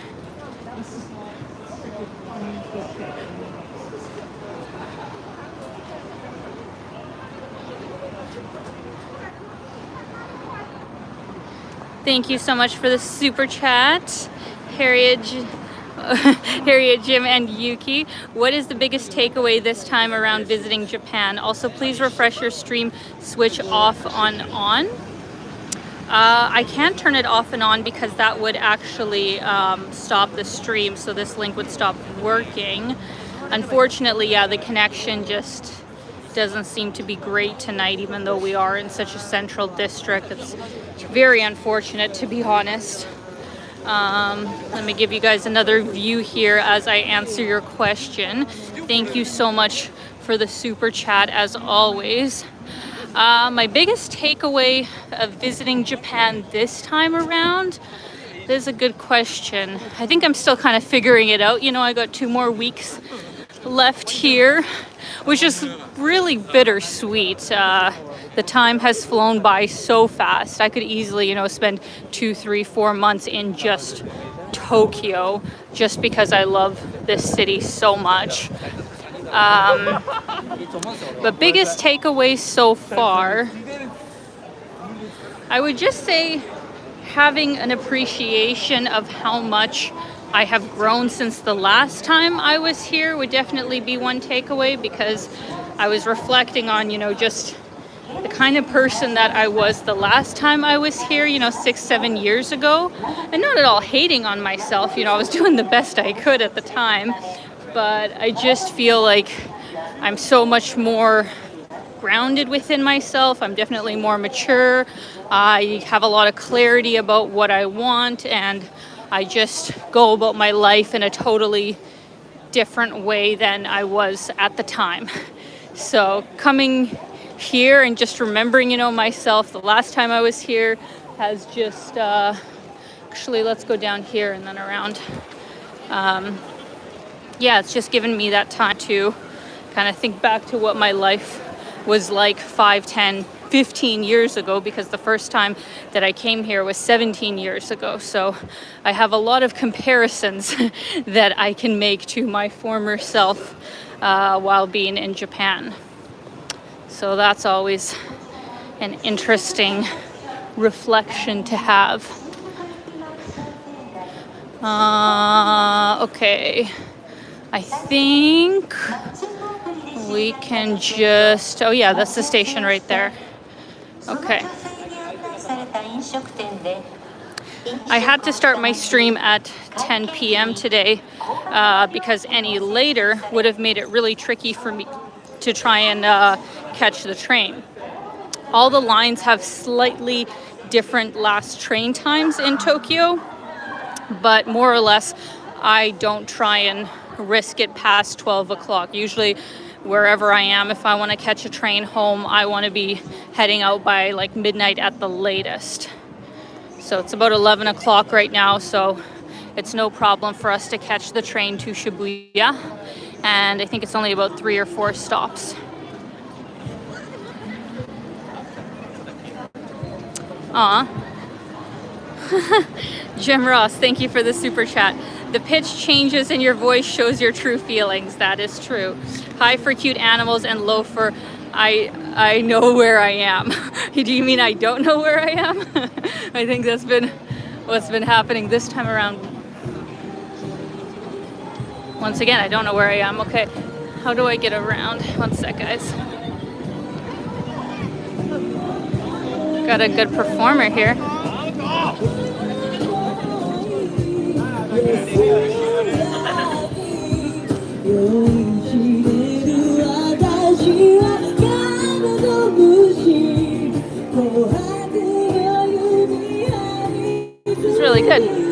[SPEAKER 1] Thank you so much for the super chat, Harriet, Jim, and Yuki. What is the biggest takeaway this time around visiting Japan? Also, please refresh your stream switch off on. I can't turn it off and on because that would actually stop the stream, so this link would stop working. Unfortunately, yeah, the connection just doesn't seem to be great tonight, even though we are in such a central district. It's very unfortunate, to be honest. Let me give you guys another view here as I answer your question. Thank you so much for the super chat, as always. My biggest takeaway of visiting Japan this time around, this is a good question. I think I'm still kind of figuring it out. You know, I got 2 more weeks left here, which is really bittersweet. The time has flown by so fast. I could easily, spend 2, 3, 4 months in just Tokyo, just because I love this city so much. But biggest takeaway so far, I would just say having an appreciation of how much I have grown since the last time I was here would definitely be one takeaway, because I was reflecting on, just the kind of person that I was the last time I was here, 6, 7 years ago. And not at all hating on myself, I was doing the best I could at the time. But I just feel like I'm so much more grounded within myself. I'm definitely more mature. I have a lot of clarity about what I want, and I just go about my life in a totally different way than I was at the time. So coming here and just remembering, myself the last time I was here has just, actually, let's go down here and then around. Yeah, it's just given me that time to kind of think back to what my life was like 5, 10, 15 years ago, because the first time that I came here was 17 years ago. So I have a lot of comparisons that I can make to my former self while being in Japan. So that's always an interesting reflection to have. Okay, I think we can just, oh yeah, that's the station right there. Okay. I had to start my stream at 10 p.m. today because any later would have made it really tricky for me to try and catch the train. All the lines have slightly different last train times in Tokyo, but more or less I don't try and risk it past 12 o'clock. Usually wherever I am, if I want to catch a train home, I want to be heading out by like midnight at the latest. So it's about 11 o'clock right now, so it's no problem for us to catch the train to Shibuya. And I think it's only about 3 or 4 stops. Jim Ross, thank you for the super chat. The pitch changes in your voice shows your true feelings. That is true. Hi for cute animals and low for I know where I am. Do you mean I don't know where I am? I think that's been what's been happening this time around. Once again, I don't know where I am. Okay, how do I get around? One sec, guys. Got a good performer here. It's really good.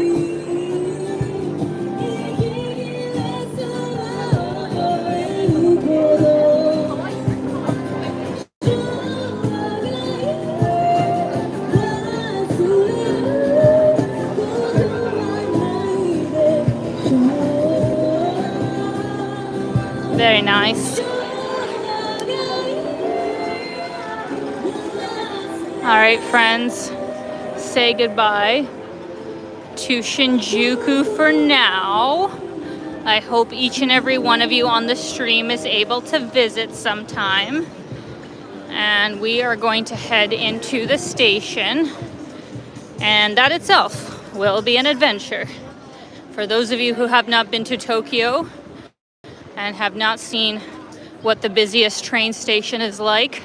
[SPEAKER 1] Very nice. All right, friends, say goodbye to Shinjuku for now. I hope each and every one of you on the stream is able to visit sometime. And we are going to head into the station. And that itself will be an adventure. For those of you who have not been to Tokyo and have not seen what the busiest train station is like,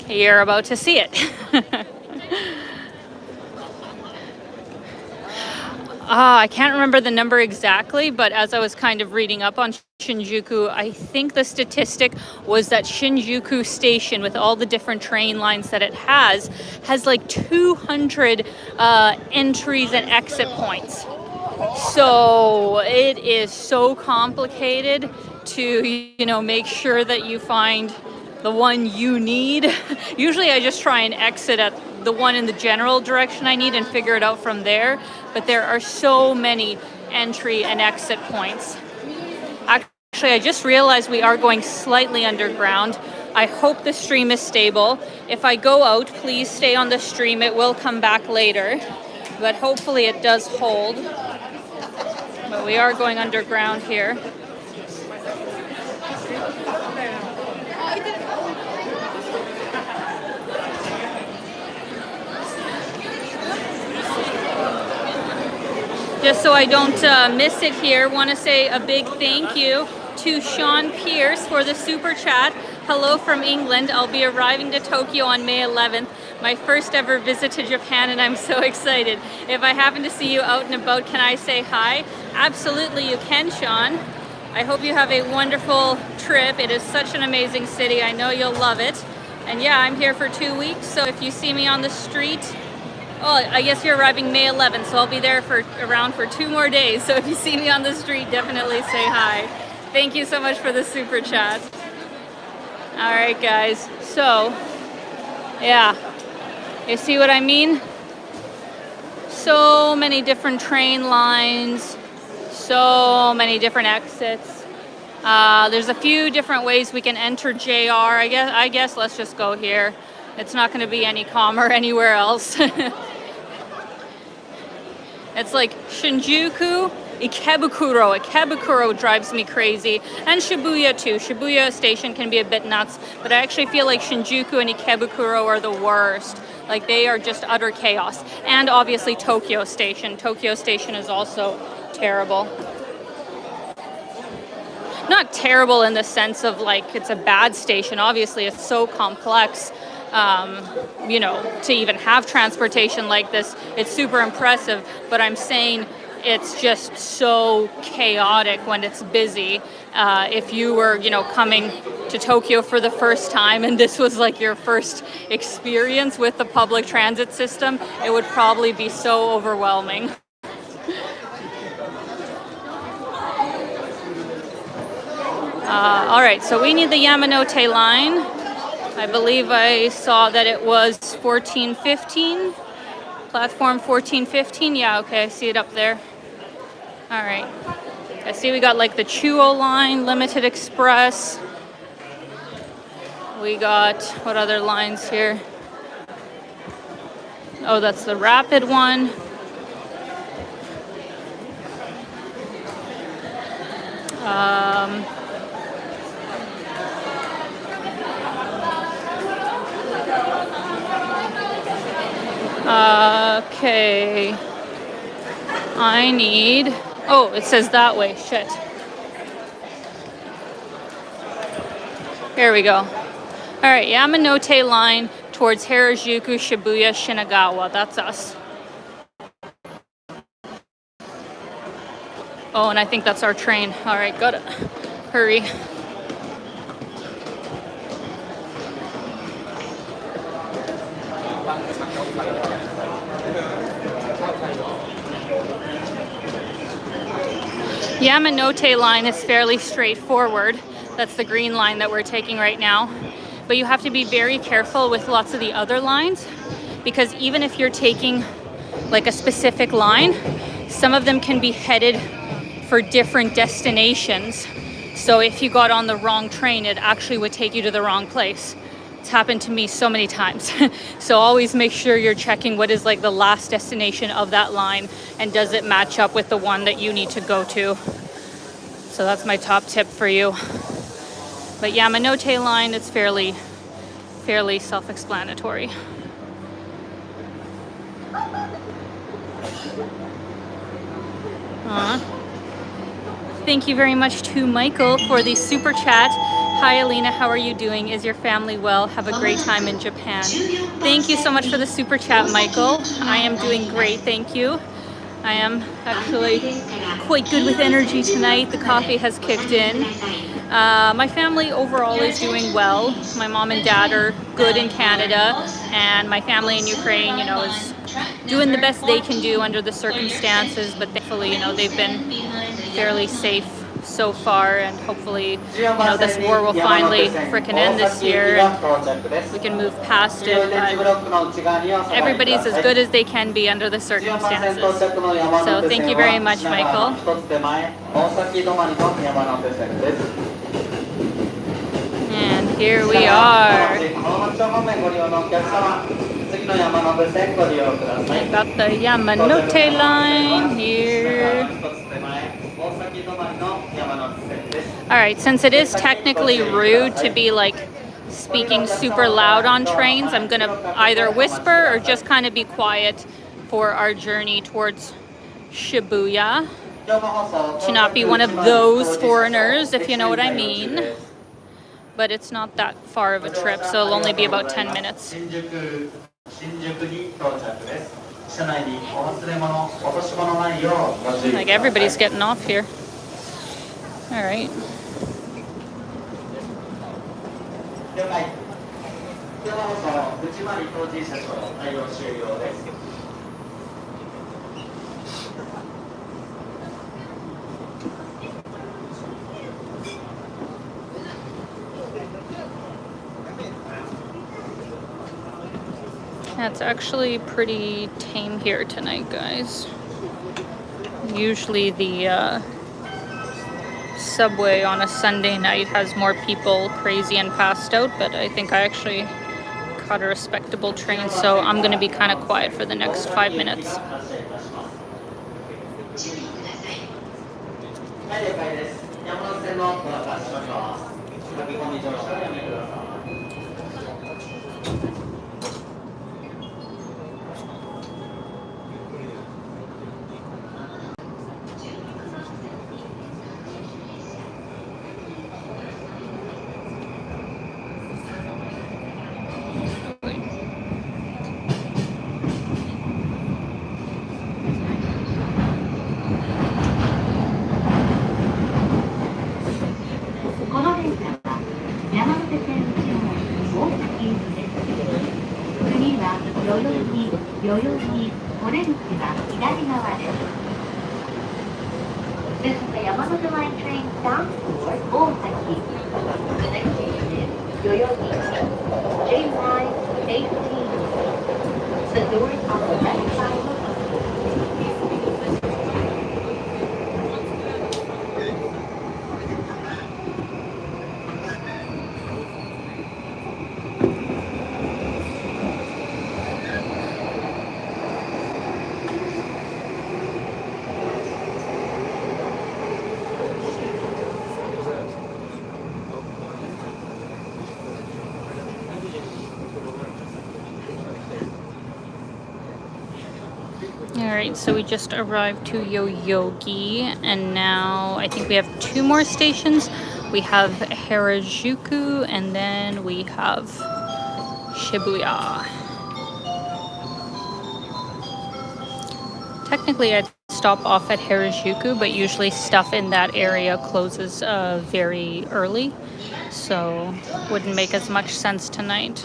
[SPEAKER 1] you're about to see it. I can't remember the number exactly, but as I was kind of reading up on Shinjuku, I think the statistic was that Shinjuku station, with all the different train lines that it has like 200 entries and exit points. So it is so complicated to, make sure that you find the one you need. Usually I just try and exit at the one in the general direction I need and figure it out from there. But there are so many entry and exit points. Actually, I just realized we are going slightly underground. I hope the stream is stable. If I go out, please stay on the stream. It will come back later, but hopefully it does hold. But we are going underground here. Just so I don't miss it here, want to say a big thank you to Sean Pierce for the super chat. Hello from England. I'll be arriving to Tokyo on May 11th, my first ever visit to Japan, and I'm so excited. If I happen to see you out and about, can I say hi? Absolutely, you can, Sean. I hope you have a wonderful trip. It is such an amazing city. I know you'll love it. And yeah, I'm here for 2 weeks, so if you see me on the street, I guess you're arriving May 11th, so I'll be there around for 2 more days. So if you see me on the street, definitely say hi. Thank you so much for the super chat. All right, guys. So, yeah, you see what I mean? So many different train lines, so many different exits. There's a few different ways we can enter JR. I guess let's just go here. It's not going to be any calmer anywhere else. It's like Shinjuku, Ikebukuro. Ikebukuro drives me crazy. And Shibuya too. Shibuya station can be a bit nuts, but I actually feel like Shinjuku and Ikebukuro are the worst. Like, they are just utter chaos. And obviously Tokyo Station. Tokyo Station is also terrible. Not terrible in the sense of like it's a bad station. Obviously, it's so complex. To even have transportation like this, it's super impressive. But I'm saying it's just so chaotic when it's busy. If you were, coming to Tokyo for the first time and this was like your first experience with the public transit system, it would probably be so overwhelming. All right, so we need the Yamanote line. I believe I saw that it was 1415, platform 1415. Yeah, okay, I see it up there. All right. I see we got like the Chuo line, Limited Express. We got, what other lines here? Oh, that's the Rapid one. Okay. I need... Oh, it says that way. Shit. Here we go. All right, Yamanote line towards Harajuku, Shibuya, Shinagawa. That's us. Oh, and I think that's our train. All right, gotta hurry. Yamanote line is fairly straightforward. That's the green line that we're taking right now. But you have to be very careful with lots of the other lines, because even if you're taking like a specific line, some of them can be headed for different destinations. So if you got on the wrong train, it actually would take you to the wrong place. It's happened to me so many times. So always make sure you're checking what is like the last destination of that line and does it match up with the one that you need to go to. So that's my top tip for you. But Yamanote line, it's fairly self-explanatory. Thank you very much to Michael for the super chat. Hi Alina, how are you doing? Is your family well? Have a great time in Japan. Thank you so much for the super chat, Michael. I am doing great, thank you. I am actually quite good with energy tonight. The coffee has kicked in. My family overall is doing well. My mom and dad are good in Canada, and my family in Ukraine, is doing the best they can do under the circumstances, but thankfully, they've been fairly safe so far, and hopefully, this war will finally frickin' end this year and we can move past it. But everybody's as good as they can be under the circumstances. So thank you very much, Michael. And here we are. I got the Yamanote line here. Alright, since it is technically rude to be like speaking super loud on trains, I'm gonna either whisper or just kind of be quiet for our journey towards Shibuya. To not be one of those foreigners, if you know what I mean. But it's not that far of a trip, so it'll only be about 10 minutes. Like everybody's getting off here. All right. It's actually pretty tame here tonight, guys. Usually the subway on a Sunday night has more people crazy and passed out, but I think I actually caught a respectable train, so I'm gonna be kind of quiet for the next 5 minutes.
[SPEAKER 3] This is the Yamamoto Line train bound for Osaki. The next station is Yoyogi, JY18. The doors on the left side.
[SPEAKER 1] Alright, so we just arrived to Yoyogi, and now I think we have 2 more stations. We have Harajuku, and then we have Shibuya. Technically, I'd stop off at Harajuku, but usually stuff in that area closes very early, so wouldn't make as much sense tonight.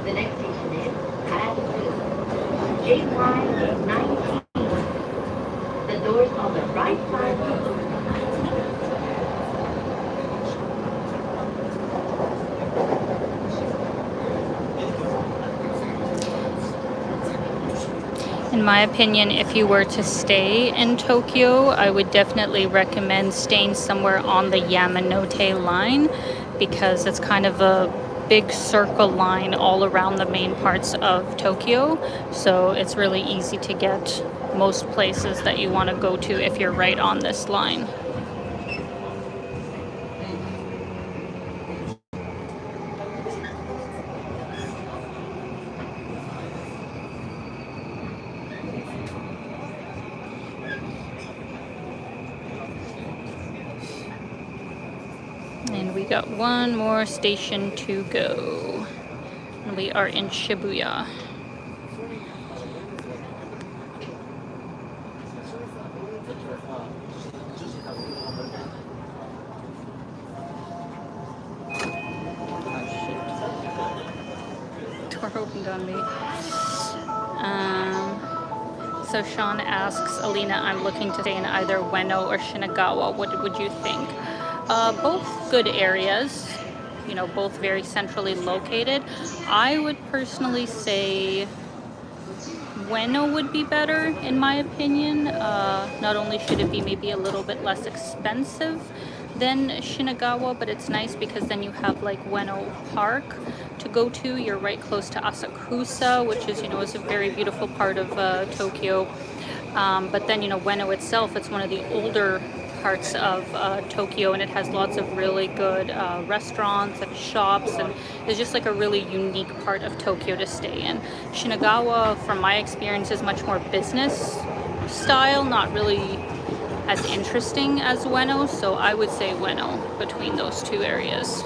[SPEAKER 3] The next station is Harajuku, JY19. The doors on the right side will open.
[SPEAKER 1] In my opinion, if you were to stay in Tokyo, I would definitely recommend staying somewhere on the Yamanote line, because it's kind of a big circle line all around the main parts of Tokyo. So it's really easy to get most places that you want to go to if you're right on this line. And we got 1 more station to go. And we are in Shibuya. Door opened on me. So Sean asks, Alina, I'm looking to stay in either Ueno or Shinagawa. What would you think? Both good areas, you know, both very centrally located. I would personally say Ueno would be better, in my opinion. Not only should it be maybe a little bit less expensive than Shinagawa, but it's nice because then you have like Ueno Park to go to. You're right close to Asakusa, which is, you know, is a very beautiful part of Tokyo. But then, you know, Ueno itself, it's one of the older parts of Tokyo, and it has lots of really good restaurants and shops, and it's just like a really unique part of Tokyo to stay in. Shinagawa, from my experience, is much more business style, not really as interesting as Ueno, so I would say Ueno between those two areas.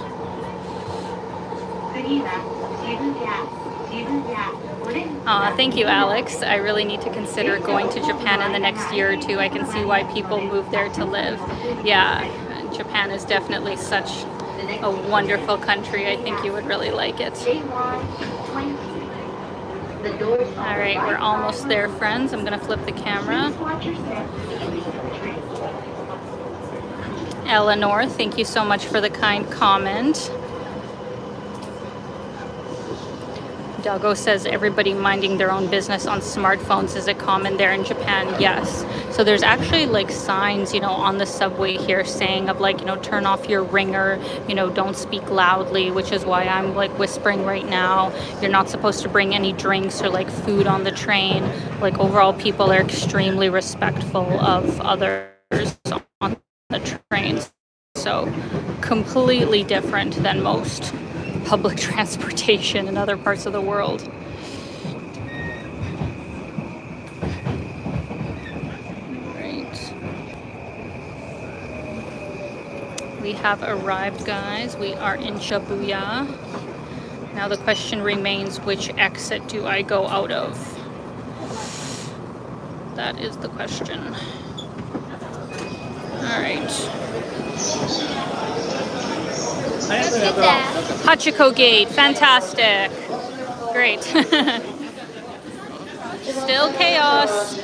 [SPEAKER 1] Thank you, Alex. I really need to consider going to Japan in the next year or two. I can see why people move there to live. Yeah, Japan is definitely such a wonderful country. I think you would really like it. All right, we're almost there, friends. I'm gonna flip the camera. Eleanor, thank you so much for the kind comment. Dago says everybody minding their own business on smartphones. Is it common there in Japan? Yes. So there's actually like signs, you know, on the subway here saying of like, you know, turn off your ringer, you know, don't speak loudly, which is why I'm like whispering right now. You're not supposed to bring any drinks or like food on the train. Like overall, people are extremely respectful of others on the trains. So completely different than most public transportation in other parts of the world. Right. We have arrived, guys. We are in Shibuya. Now the question remains, which exit do I go out of? That is the question. All right. Hachiko Gate, fantastic. Great. Still chaos.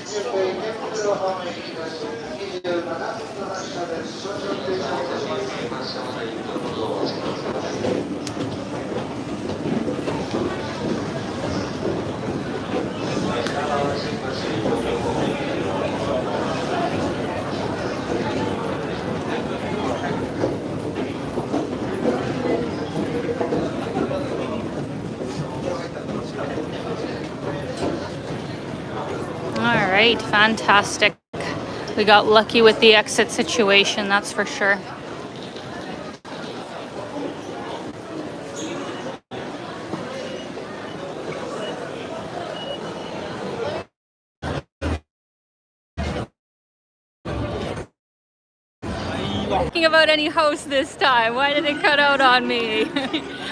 [SPEAKER 1] All right, fantastic. We got lucky with the exit situation, that's for sure. Thinking about any host this time. Why did it cut out on me?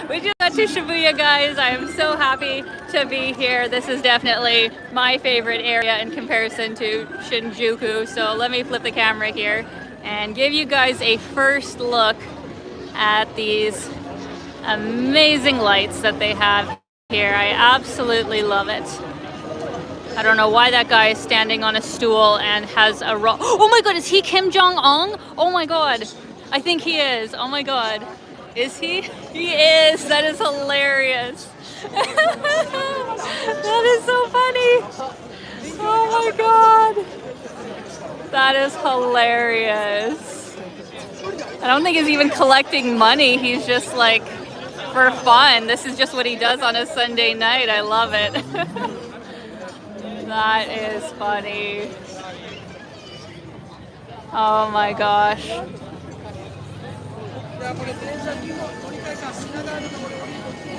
[SPEAKER 1] We just got to Shibuya, guys. I am so happy to be here. This is definitely my favorite area in comparison to Shinjuku. So let me flip the camera here and give you guys a first look at these amazing lights that they have here. I absolutely love it. I don't know why that guy is standing on a stool and has a oh my god, is he Kim Jong-un? Oh my god, I think he is. Oh my god, is he? He is. That is hilarious. That is so funny. Oh my god, that is hilarious. I don't think he's even collecting money. He's just like for fun. This is just what he does on a Sunday night. I love it. That is funny. Oh my gosh.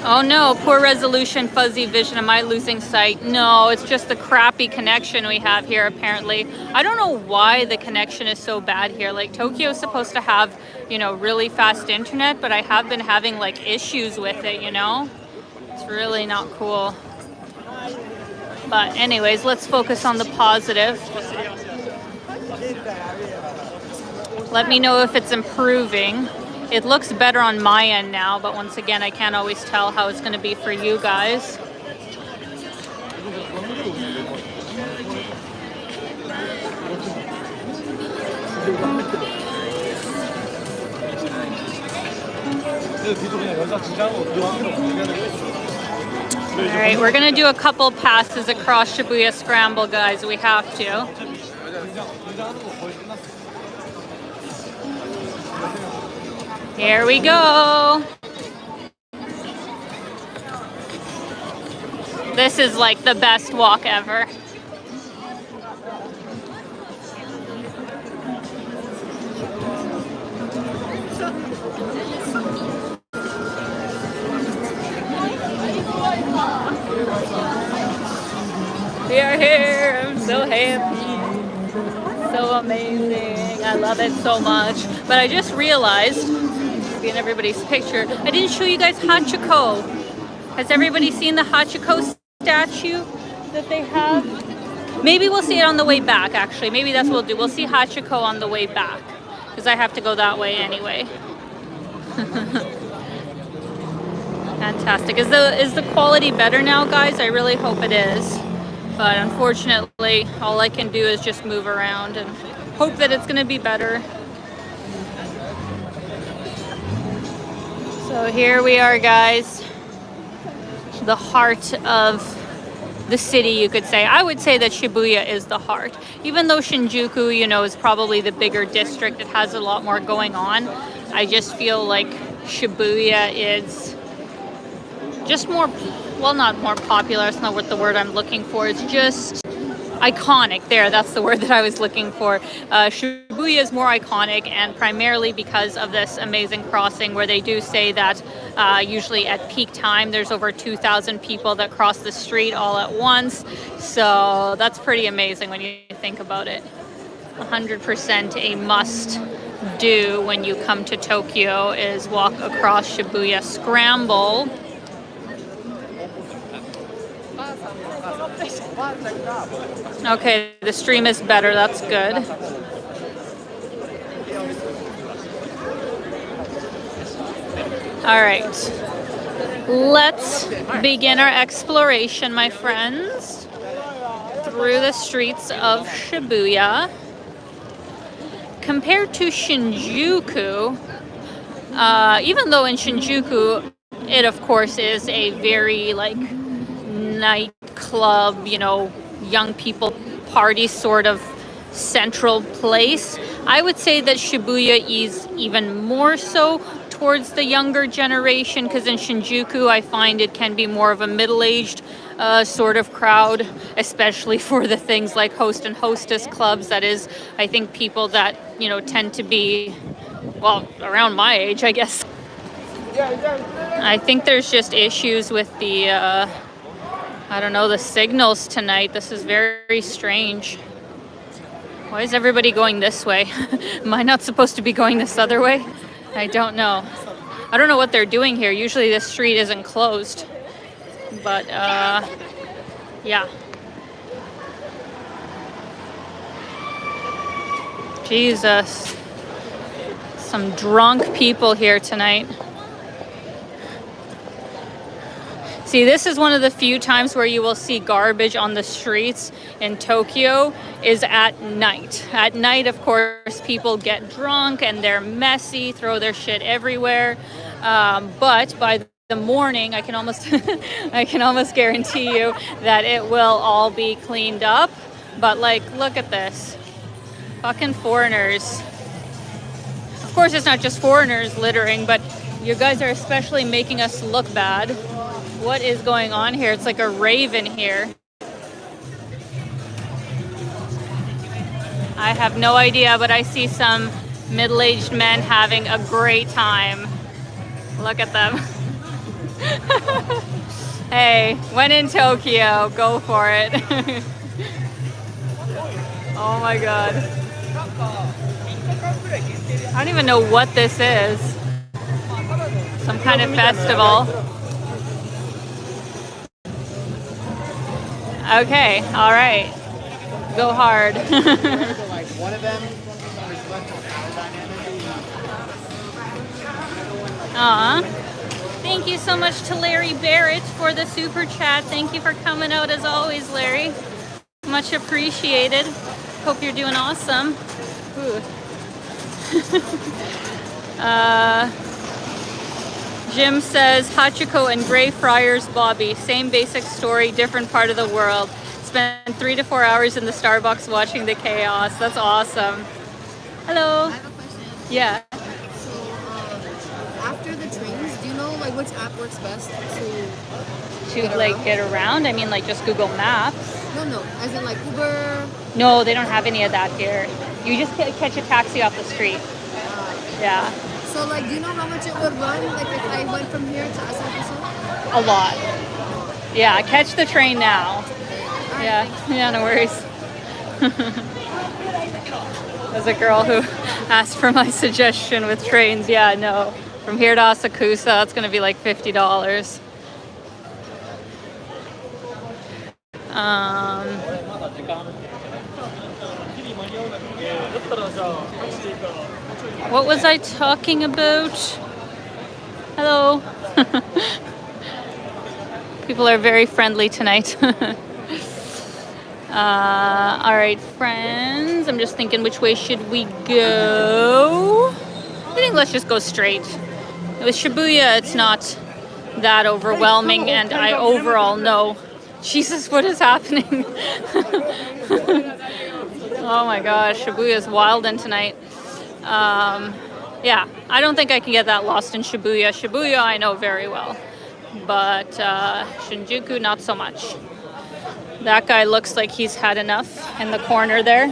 [SPEAKER 1] Oh no, poor resolution, fuzzy vision. Am I losing sight? No, it's just the crappy connection we have here apparently. I don't know why the connection is so bad here. Like Tokyo's supposed to have, you know, really fast internet, but I have been having like issues with it, you know? It's really not cool. But anyways, let's focus on the positive. Let me know if it's improving. It looks better on my end now, but once again, I can't always tell how it's going to be for you guys. All right, we're gonna do a couple passes across Shibuya Scramble, guys. We have to. Here we go. This is like the best walk ever. We are here. I'm so happy. So so amazing. I love it so much. But I just realized, in everybody's picture, I didn't show you guys Hachiko. Has everybody seen the Hachiko statue that they have? Maybe we'll see it on the way back, actually. Maybe that's what we'll do. We'll see Hachiko on the way back, because I have to go that way anyway. Fantastic. Is the quality better now, guys? I really hope it is. But unfortunately, all I can do is just move around and hope that it's going to be better. So here we are, guys. The heart of the city, you could say. I would say that Shibuya is the heart. Even though Shinjuku, you know, is probably the bigger district, it has a lot more going on. I just feel like Shibuya is just more, well, not more popular, it's not what the word I'm looking for, it's just iconic. There, that's the word that I was looking for. Shibuya is more iconic, and primarily because of this amazing crossing where they do say that usually at peak time there's over 2,000 people that cross the street all at once. So that's pretty amazing when you think about it. 100% a must do when you come to Tokyo is walk across Shibuya Scramble. Okay, the stream is better, that's good. All right, let's begin our exploration, my friends, through the streets of Shibuya. Compared to Shinjuku, even though in Shinjuku, it of course is a very like nightclub, you know, young people party sort of central place, I would say that Shibuya is even more so towards the younger generation, because in Shinjuku I find it can be more of a middle-aged sort of crowd, especially for the things like host and hostess clubs. That is, I think, people that, you know, tend to be, well, around my age, I guess. I think there's just issues with the I don't know, the signals tonight. This is very strange. Why is everybody going this way? Am I not supposed to be going this other way? I don't know. I don't know what they're doing here. Usually this street isn't closed. But, yeah. Jesus. Some drunk people here tonight. See, this is one of the few times where you will see garbage on the streets in Tokyo is at night. At night, of course, people get drunk and they're messy, throw their shit everywhere. But by the morning, I can almost guarantee you that it will all be cleaned up. But like, look at this. Fucking foreigners. Of course, it's not just foreigners littering, but you guys are especially making us look bad. What is going on here? It's like a rave in here. I have no idea, but I see some middle-aged men having a great time. Look at them. Hey, when in Tokyo, go for it. Oh my God. I don't even know what this is. Some kind of festival. Okay, all right. Go hard. Thank you so much to Larry Barrett for the super chat. Thank you for coming out as always, Larry. Much appreciated. Hope you're doing awesome. Jim says, Hachiko and Greyfriars Bobby, same basic story, different part of the world. Spent 3 to 4 hours in the Starbucks watching the chaos. That's awesome. Hello.
[SPEAKER 4] I have a question.
[SPEAKER 1] Yeah.
[SPEAKER 4] So, after the trains, do you know like which app works best to
[SPEAKER 1] Get around? I mean, like just Google Maps.
[SPEAKER 4] No, as in like Uber.
[SPEAKER 1] No, they don't have any of that here. You just catch a taxi off the street. Yeah.
[SPEAKER 4] So like, do you know how much it would run? Like if I went from here to Asakusa?
[SPEAKER 1] A lot. Yeah, catch the train now.
[SPEAKER 4] Right,
[SPEAKER 1] Yeah, no worries. There's a girl who asked for my suggestion with trains. Yeah, no. From here to Asakusa, it's going to be like $50. What was I talking about? Hello. People are very friendly tonight. All right, friends. I'm just thinking, which way should we go? I think let's just go straight. With Shibuya, it's not that overwhelming, and I overall know. Jesus, what is happening? Oh my gosh, Shibuya is wildin' tonight. Yeah, I don't think I can get that lost in Shibuya. Shibuya I know very well, but Shinjuku not so much. That guy looks like he's had enough in the corner there.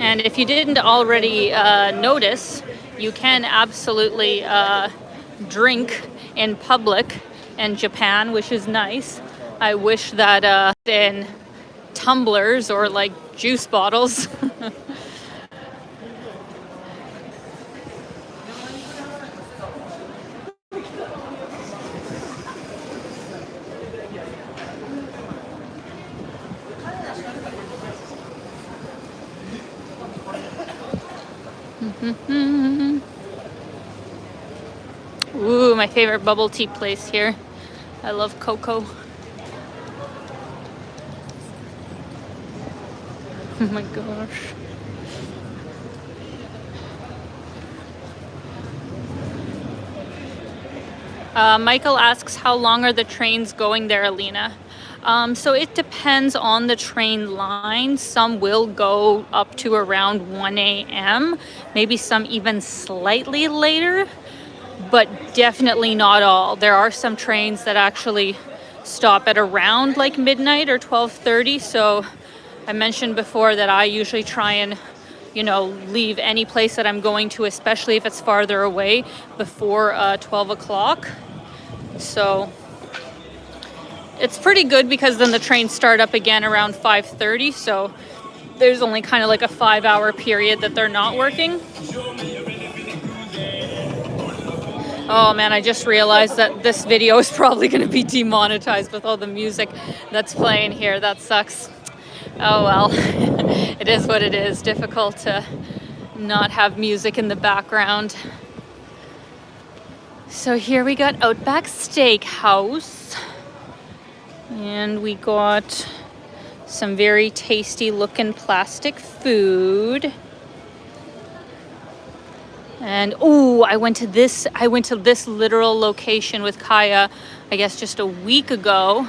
[SPEAKER 1] And if you didn't already notice, you can absolutely drink in public in Japan, which is nice. I wish that in tumblers or like juice bottles. Ooh, my favorite bubble tea place here. I love cocoa. Oh my gosh. Michael asks, how long are the trains going there, Alina? So it depends on the train line. Some will go up to around 1 a.m., maybe some even slightly later, but definitely not all. There are some trains that actually stop at around like midnight or 12:30. So I mentioned before that I usually try and, leave any place that I'm going to, especially if it's farther away, before 12 o'clock. So it's pretty good because then the trains start up again around 5:30. So there's only kind of like a 5-hour period that they're not working. Oh man, I just realized that this video is probably going to be demonetized with all the music that's playing here. That sucks. Oh well, it is what it is. Difficult to not have music in the background. So here we got Outback Steakhouse. And we got some very tasty looking plastic food. And I went to this literal location with Kaya, I guess just a week ago.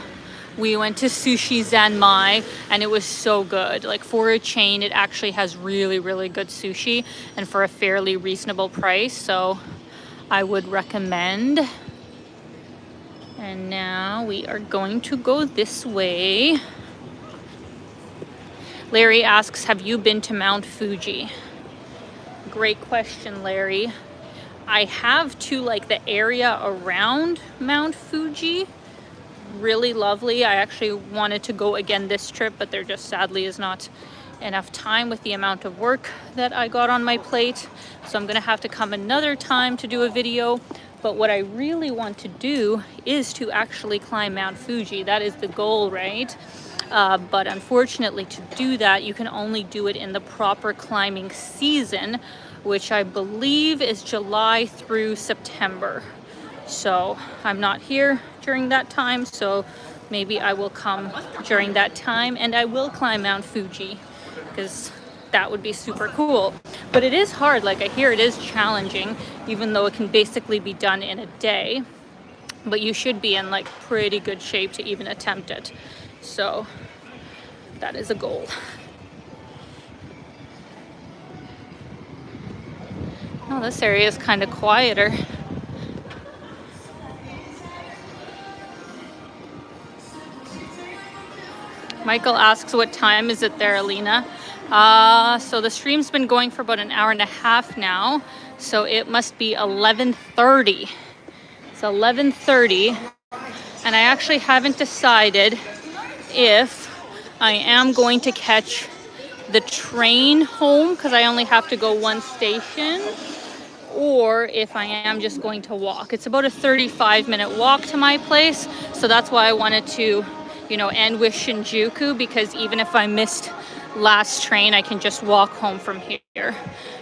[SPEAKER 1] We went to Sushi Zanmai and it was so good. Like for a chain, it actually has really, really good sushi and for a fairly reasonable price. So I would recommend. And now we are going to go this way. Larry asks, have you been to Mount Fuji? Great question, Larry. I have to like the area around Mount Fuji. Really lovely. I actually wanted to go again this trip, but there just sadly is not enough time with the amount of work that I got on my plate. So I'm gonna have to come another time to do a video. But what I really want to do is to actually climb Mount Fuji. That is the goal, right? But unfortunately to do that, you can only do it in the proper climbing season, which I believe is July through September. So I'm not here during that time, so maybe I will come during that time and I will climb Mount Fuji because that would be super cool. But it is hard, like I hear it is challenging, even though it can basically be done in a day. But you should be in like pretty good shape to even attempt it. So that is a goal. Oh, this area is kind of quieter. Michael asks, what time is it there, Alina? So the stream's been going for about an hour and a half now. So it must be 11:30. It's 11:30. And I actually haven't decided if I am going to catch the train home because I only have to go one station, or if I am just going to walk. It's about a 35-minute walk to my place, so that's why I wanted to, end with Shinjuku, because even if I missed last train, I can just walk home from here.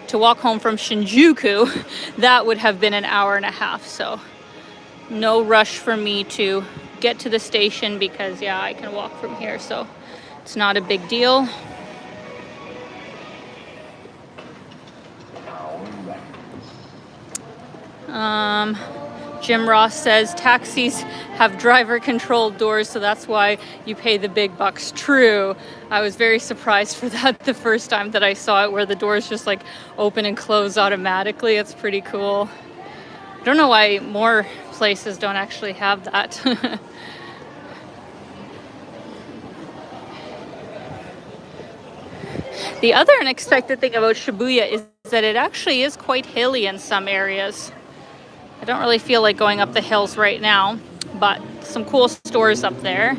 [SPEAKER 1] To walk home from Shinjuku, that would have been an hour and a half, so no rush for me to get to the station because, yeah, I can walk from here, so it's not a big deal. Jim Ross says taxis have driver controlled doors, so that's why you pay the big bucks. True. I was very surprised for that the first time that I saw it, where the doors just like open and close automatically. It's pretty cool. I don't know why more places don't actually have that. The other unexpected thing about Shibuya is that it actually is quite hilly in some areas. I don't really feel like going up the hills right now, but some cool stores up there.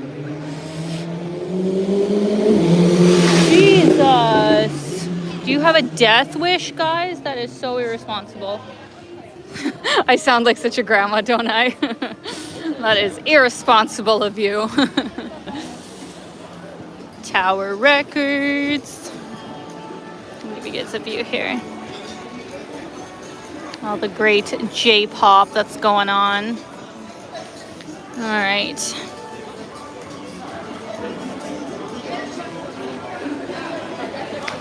[SPEAKER 1] Jesus! Do you have a death wish, guys? That is so irresponsible. I sound like such a grandma, don't I? That is irresponsible of you. Tower Records. Maybe get a view here. All the great J-pop that's going on. All right.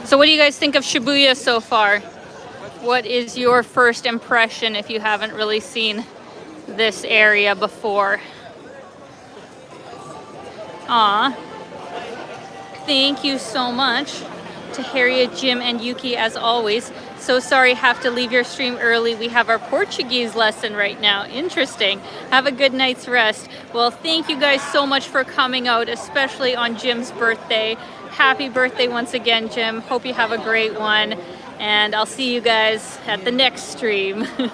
[SPEAKER 1] So what do you guys think of Shibuya so far? What is your first impression if you haven't really seen this area before? Aw. Thank you so much to Harriet, Jim, and Yuki as always. So sorry, have to leave your stream early. We have our Portuguese lesson right now. Interesting. Have a good night's rest. Well, thank you guys so much for coming out, especially on Jim's birthday. Happy birthday once again, Jim. Hope you have a great one. And I'll see you guys at the next stream. And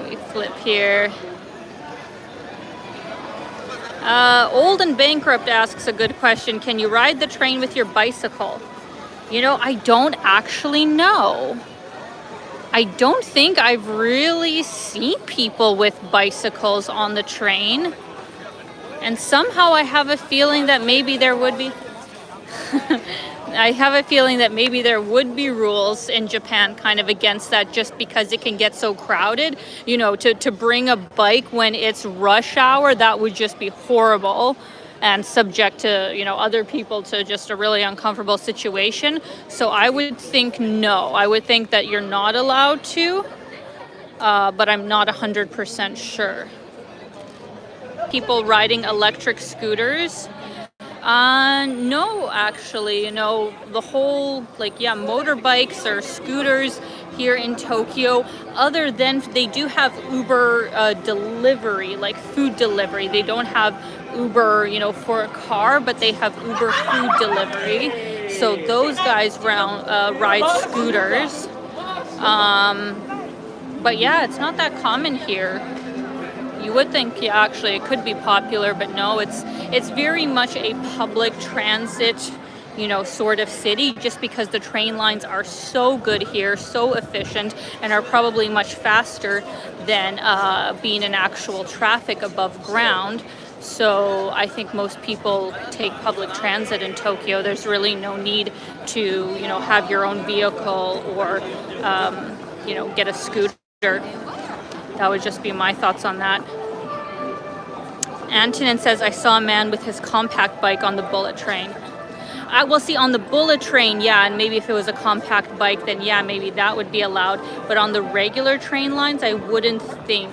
[SPEAKER 1] we flip here. Old and Bankrupt asks a good question. Can you ride the train with your bicycle? I don't actually know. I don't think I've really seen people with bicycles on the train. And somehow I have a feeling that maybe there would be... I have a feeling that maybe there would be rules in Japan kind of against that, just because it can get so crowded. To bring a bike when it's rush hour, that would just be horrible and subject to, other people to just a really uncomfortable situation. So I would think no. I would think that you're not allowed to, but I'm not 100% sure. People riding electric scooters. No, actually, the whole, motorbikes or scooters here in Tokyo, other than they do have Uber delivery, like food delivery. They don't have Uber, for a car, but they have Uber food delivery. So those guys ride scooters. But yeah, it's not that common here. You would think, yeah, actually it could be popular, but no, it's very much a public transit, sort of city, just because the train lines are so good here, so efficient, and are probably much faster than being in actual traffic above ground. So I think most people take public transit in Tokyo. There's really no need to, have your own vehicle or, get a scooter. That would just be my thoughts on that. Antonin says, I saw a man with his compact bike on the bullet train. I will see on the bullet train, yeah, and maybe if it was a compact bike, then yeah, maybe that would be allowed. But on the regular train lines, I wouldn't think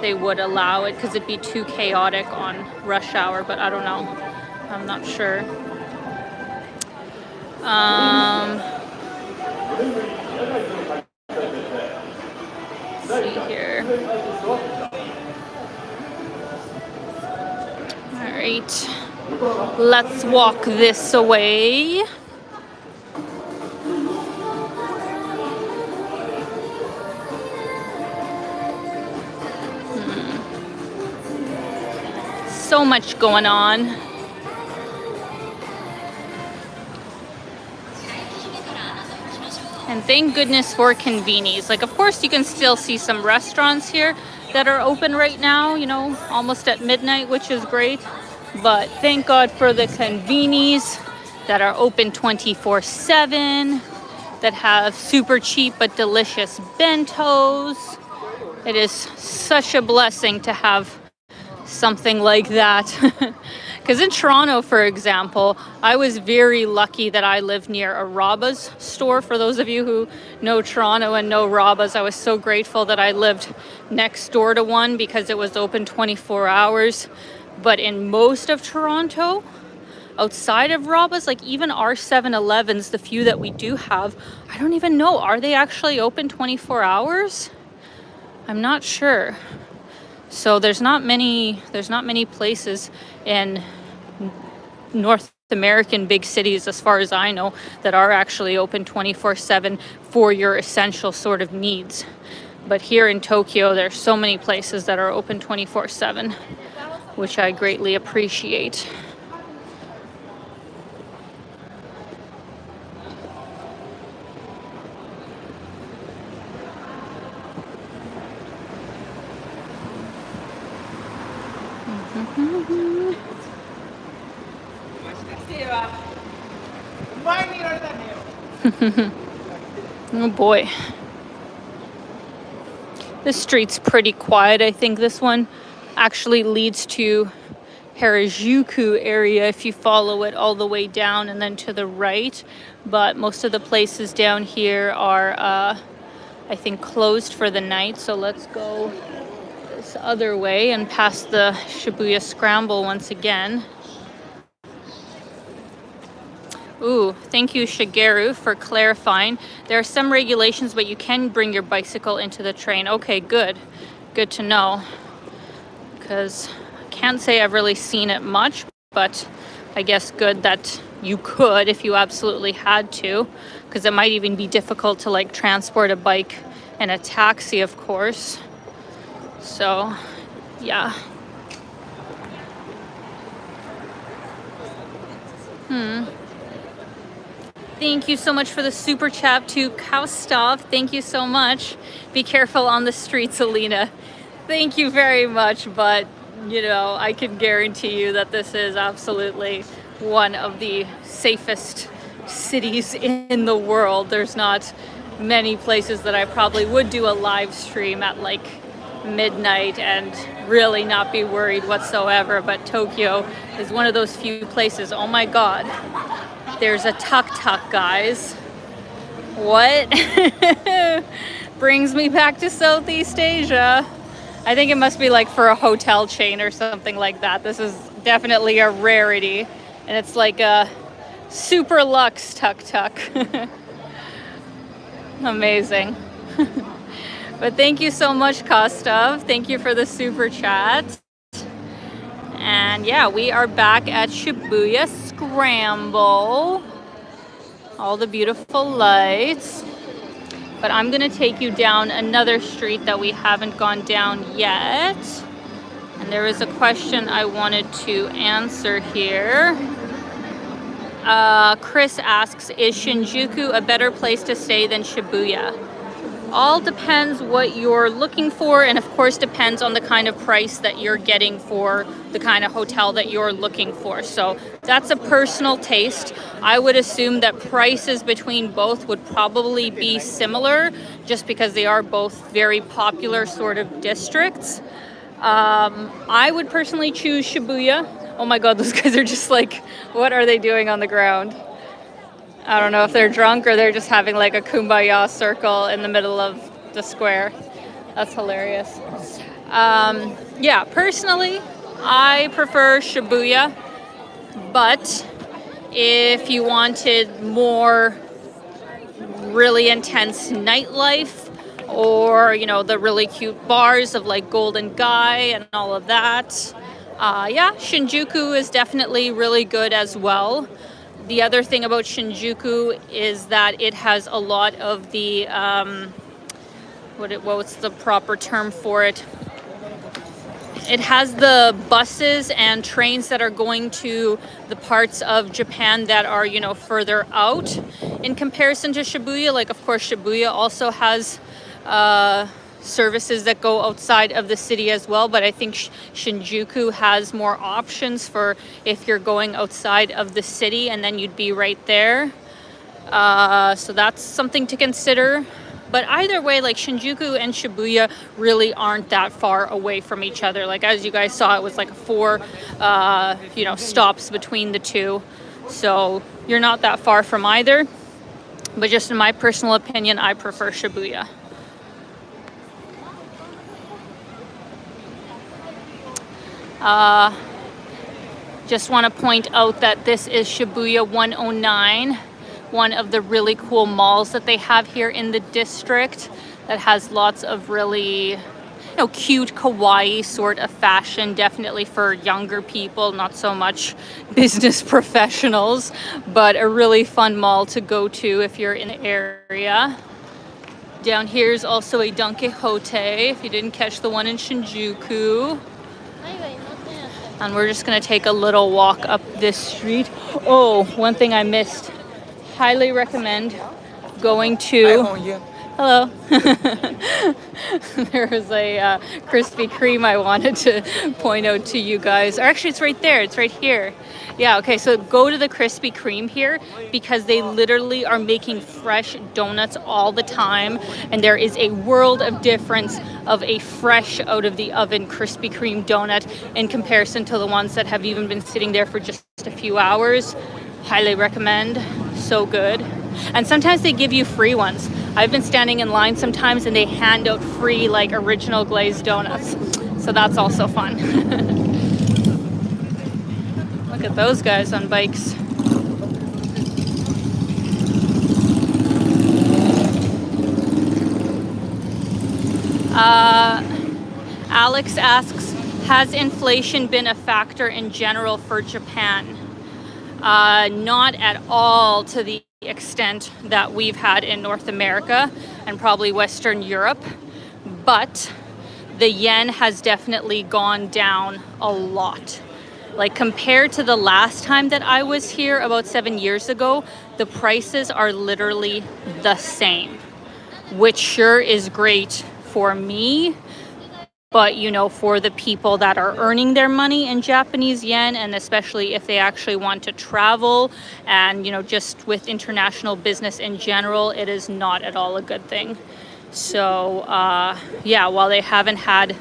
[SPEAKER 1] they would allow it because it'd be too chaotic on rush hour, but I don't know. I'm not sure. Let's see here. All right, let's walk this away. So much going on. And thank goodness for convenience. Like, of course, you can still see some restaurants here that are open right now, you know, almost at midnight, which is great. But thank God for the convenies that are open 24/7, that have super cheap but delicious bentos. It is such a blessing to have something like that. Because in Toronto, for example, I was very lucky that I lived near a Raba's store. For those of you who know Toronto and know Raba's, I was so grateful that I lived next door to one because it was open 24 hours. But in most of Toronto, outside of Raba's, like even our 7-Elevens, the few that we do have, I don't even know, are they actually open 24 hours? I'm not sure. So there's not many places in North American big cities, as far as I know, that are actually open 24/7 for your essential sort of needs. But here in Tokyo, there's so many places that are open 24/7, which I greatly appreciate. Oh boy. This street's pretty quiet. I think this one actually leads to Harajuku area if you follow it all the way down and then to the right. But most of the places down here are, I think, closed for the night. So let's go this other way and past the Shibuya Scramble once again. Ooh, thank you, Shigeru, for clarifying. There are some regulations, but you can bring your bicycle into the train. Okay, good. Good to know. Because I can't say I've really seen it much, but I guess good that you could if you absolutely had to. Because it might even be difficult to like transport a bike and a taxi, of course. So, yeah. Thank you so much for the super chat to Kaustov. Thank you so much. Be careful on the streets, Alina. Thank you very much, but you know, I can guarantee you that this is absolutely one of the safest cities in the world. There's not many places that I probably would do a live stream at like midnight and really not be worried whatsoever, but Tokyo is one of those few places. Oh my God. There's a tuk-tuk, guys. What? Brings me back to Southeast Asia. I think it must be like for a hotel chain or something like that. This is definitely a rarity. And it's like a super luxe tuk-tuk. Amazing. But thank you so much, Kostov. Thank you for the super chat. And yeah, we are back at Shibuya Scramble. All the beautiful lights. But I'm gonna take you down another street that we haven't gone down yet. And there is a question I wanted to answer here. Chris asks, is Shinjuku a better place to stay than Shibuya? All depends what you're looking for, and of course depends on the kind of price that you're getting for the kind of hotel that you're looking for. So that's a personal taste. I would assume that prices between both would probably be similar, just because they are both very popular sort of districts. I would personally choose Shibuya. Oh my God, those guys are just like, what are they doing on the ground? I don't know if they're drunk or they're just having like a kumbaya circle in the middle of the square. That's hilarious. Yeah, personally, I prefer Shibuya, but if you wanted more really intense nightlife, or you know, the really cute bars of like Golden Guy and all of that, yeah, Shinjuku is definitely really good as well. The other thing about Shinjuku is that it has a lot of the, what's the proper term for it? It has the buses and trains that are going to the parts of Japan that are, you know, further out. in comparison to Shibuya. Like, of course, Shibuya also has services that go outside of the city as well, but I think Shinjuku has more options for if you're going outside of the city, and then you'd be right there. So that's something to consider. But either way, like, Shinjuku and Shibuya really aren't that far away from each other. Like, as you guys saw, it was like 4 stops between the two. So you're not that far from either. But just in my personal opinion, I prefer Shibuya. Just want to point out that this is Shibuya 109, one of the really cool malls that they have here in the district that has lots of really, cute kawaii sort of fashion, definitely for younger people, not so much business professionals, but a really fun mall to go to if you're in the area. Down here is also a Don Quixote, if you didn't catch the one in Shinjuku. And we're just gonna take a little walk up this street. Oh, one thing I missed. Highly recommend going to... Hello. There was a Krispy Kreme I wanted to point out to you guys. Or actually, it's right there. It's right here. Yeah, okay, so go to the Krispy Kreme here because they literally are making fresh donuts all the time. And there is a world of difference of a fresh out of the oven Krispy Kreme donut in comparison to the ones that have even been sitting there for just a few hours. Highly recommend. So good. And sometimes they give you free ones. I've been standing in line sometimes and they hand out free, like, original glazed donuts. So that's also fun. Look at those guys on bikes. Alex asks, has inflation been a factor in general for Japan? Not at all to the extent that we've had in North America and probably Western Europe, but the yen has definitely gone down a lot. Like, compared to the last time that I was here about 7 years ago, the prices are literally the same, which sure is great for me. But, for the people that are earning their money in Japanese yen, and especially if they actually want to travel and, just with international business in general, it is not at all a good thing. So, while they haven't had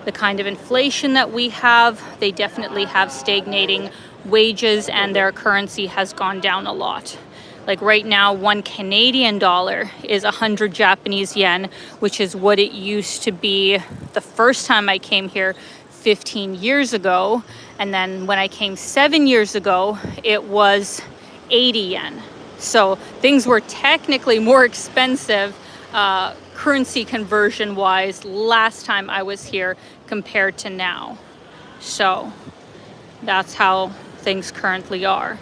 [SPEAKER 1] the kind of inflation that we have, they definitely have stagnating wages and their currency has gone down a lot. Like right now, 1 Canadian dollar is 100 Japanese yen, which is what it used to be the first time I came here 15 years ago. And then when I came 7 years ago, it was 80 yen. So things were technically more expensive, currency conversion wise, last time I was here compared to now. So that's how things currently are.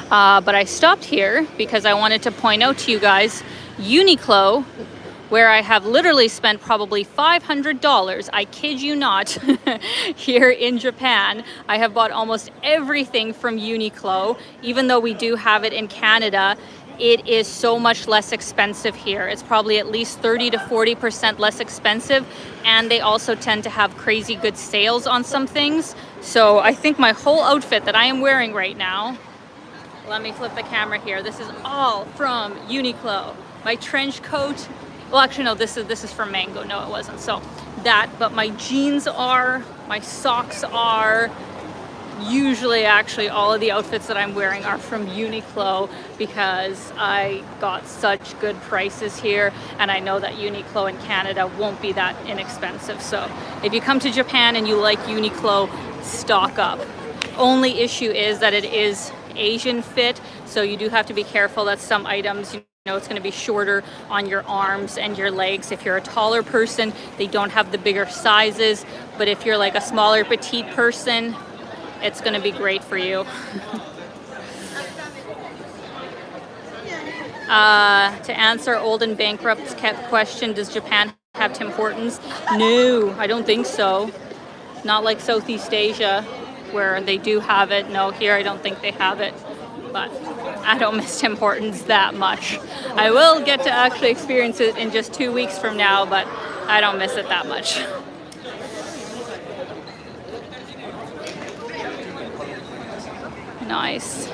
[SPEAKER 1] But I stopped here because I wanted to point out to you guys Uniqlo, where I have literally spent probably $500, I kid you not, here in Japan. I have bought almost everything from Uniqlo. Even though we do have it in Canada, it is so much less expensive here. It's probably at least 30 to 40% less expensive, and they also tend to have crazy good sales on some things. So I think my whole outfit that I am wearing right now, let me flip the camera here. This is all from Uniqlo. My trench coat, well, actually, no, this is from Mango. No, it wasn't. So that, but my jeans are, my socks are, usually actually all of the outfits that I'm wearing are from Uniqlo because I got such good prices here, and I know that Uniqlo in Canada won't be that inexpensive. So if you come to Japan and you like Uniqlo, stock up. Only issue is that it is Asian fit, so you do have to be careful that some items, it's going to be shorter on your arms and your legs. If you're a taller person, they don't have the bigger sizes, but if you're like a smaller petite person, it's going to be great for you. To answer Old and Bankrupt's question, does Japan have Tim Hortons? No, I don't think so. Not like Southeast Asia, where they do have it. No, here I don't think they have it. but I don't miss Tim Hortons that much. I will get to actually experience it in just 2 weeks from now, but I don't miss it that much. Nice.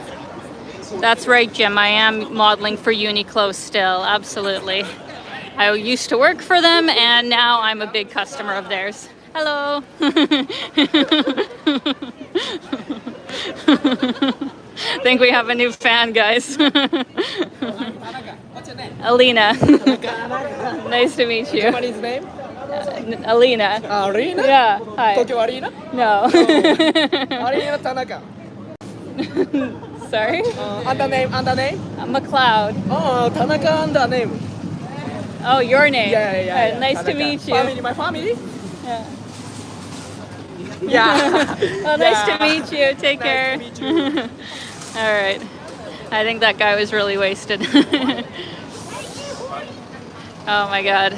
[SPEAKER 1] That's right, Jim. I am modeling for Uniqlo still. Absolutely. I used to work for them, and now I'm a big customer of theirs. Hello. Think we have a new fan, guys. Alina. Nice to meet you.
[SPEAKER 2] Japanese name?
[SPEAKER 1] Alina.
[SPEAKER 2] Alina?
[SPEAKER 1] Yeah. Hi.
[SPEAKER 2] Tokyo Alina?
[SPEAKER 1] No.
[SPEAKER 2] Alina Tanaka.
[SPEAKER 1] Sorry?
[SPEAKER 2] Under name?
[SPEAKER 1] McLeod.
[SPEAKER 2] Oh, Tanaka under name.
[SPEAKER 1] Oh, your name.
[SPEAKER 2] Yeah.
[SPEAKER 1] Nice to
[SPEAKER 2] Tanaka.
[SPEAKER 1] meet you.
[SPEAKER 2] Family, my family?
[SPEAKER 1] Yeah.
[SPEAKER 2] Yeah.
[SPEAKER 1] Well, nice to meet you. Take care.
[SPEAKER 2] Nice to meet you.
[SPEAKER 1] All right. I think that guy was really wasted. Oh my God.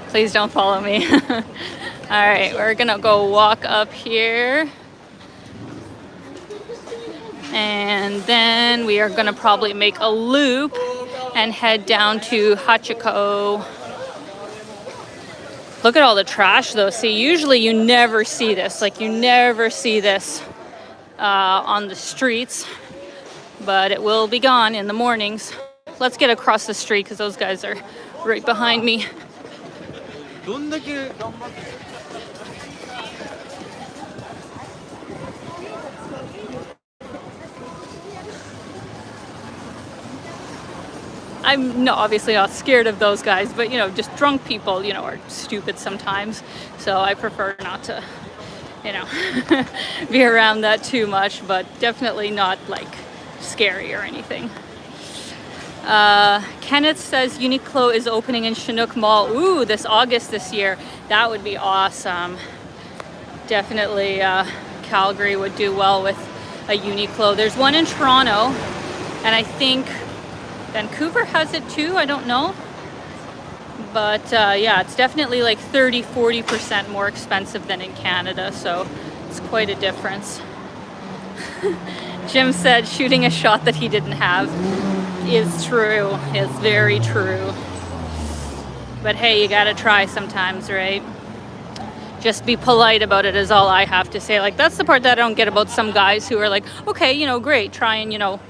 [SPEAKER 1] Please don't follow me. All right, we're gonna go walk up here. And then we are gonna probably make a loop and head down to Hachiko. Look at all the trash though. See, usually you never see this. Like you never see this on the streets, but it will be gone in the mornings. Let's get across the street because those guys are right behind me. I'm obviously not scared of those guys, but just drunk people, are stupid sometimes. So I prefer not to, be around that too much, but definitely not like scary or anything. Kenneth says Uniqlo is opening in Chinook Mall. Ooh, this August this year. That would be awesome. Definitely Calgary would do well with a Uniqlo. There's one in Toronto, and I think Vancouver has it too. I don't know. But yeah, it's definitely like 30-40% more expensive than in Canada, so it's quite a difference. Jim said shooting a shot that he didn't have is true. It's very true. But hey, you gotta try sometimes, right? Just be polite about it is all I have to say. Like, that's the part that I don't get about some guys who are like, okay, great, try and,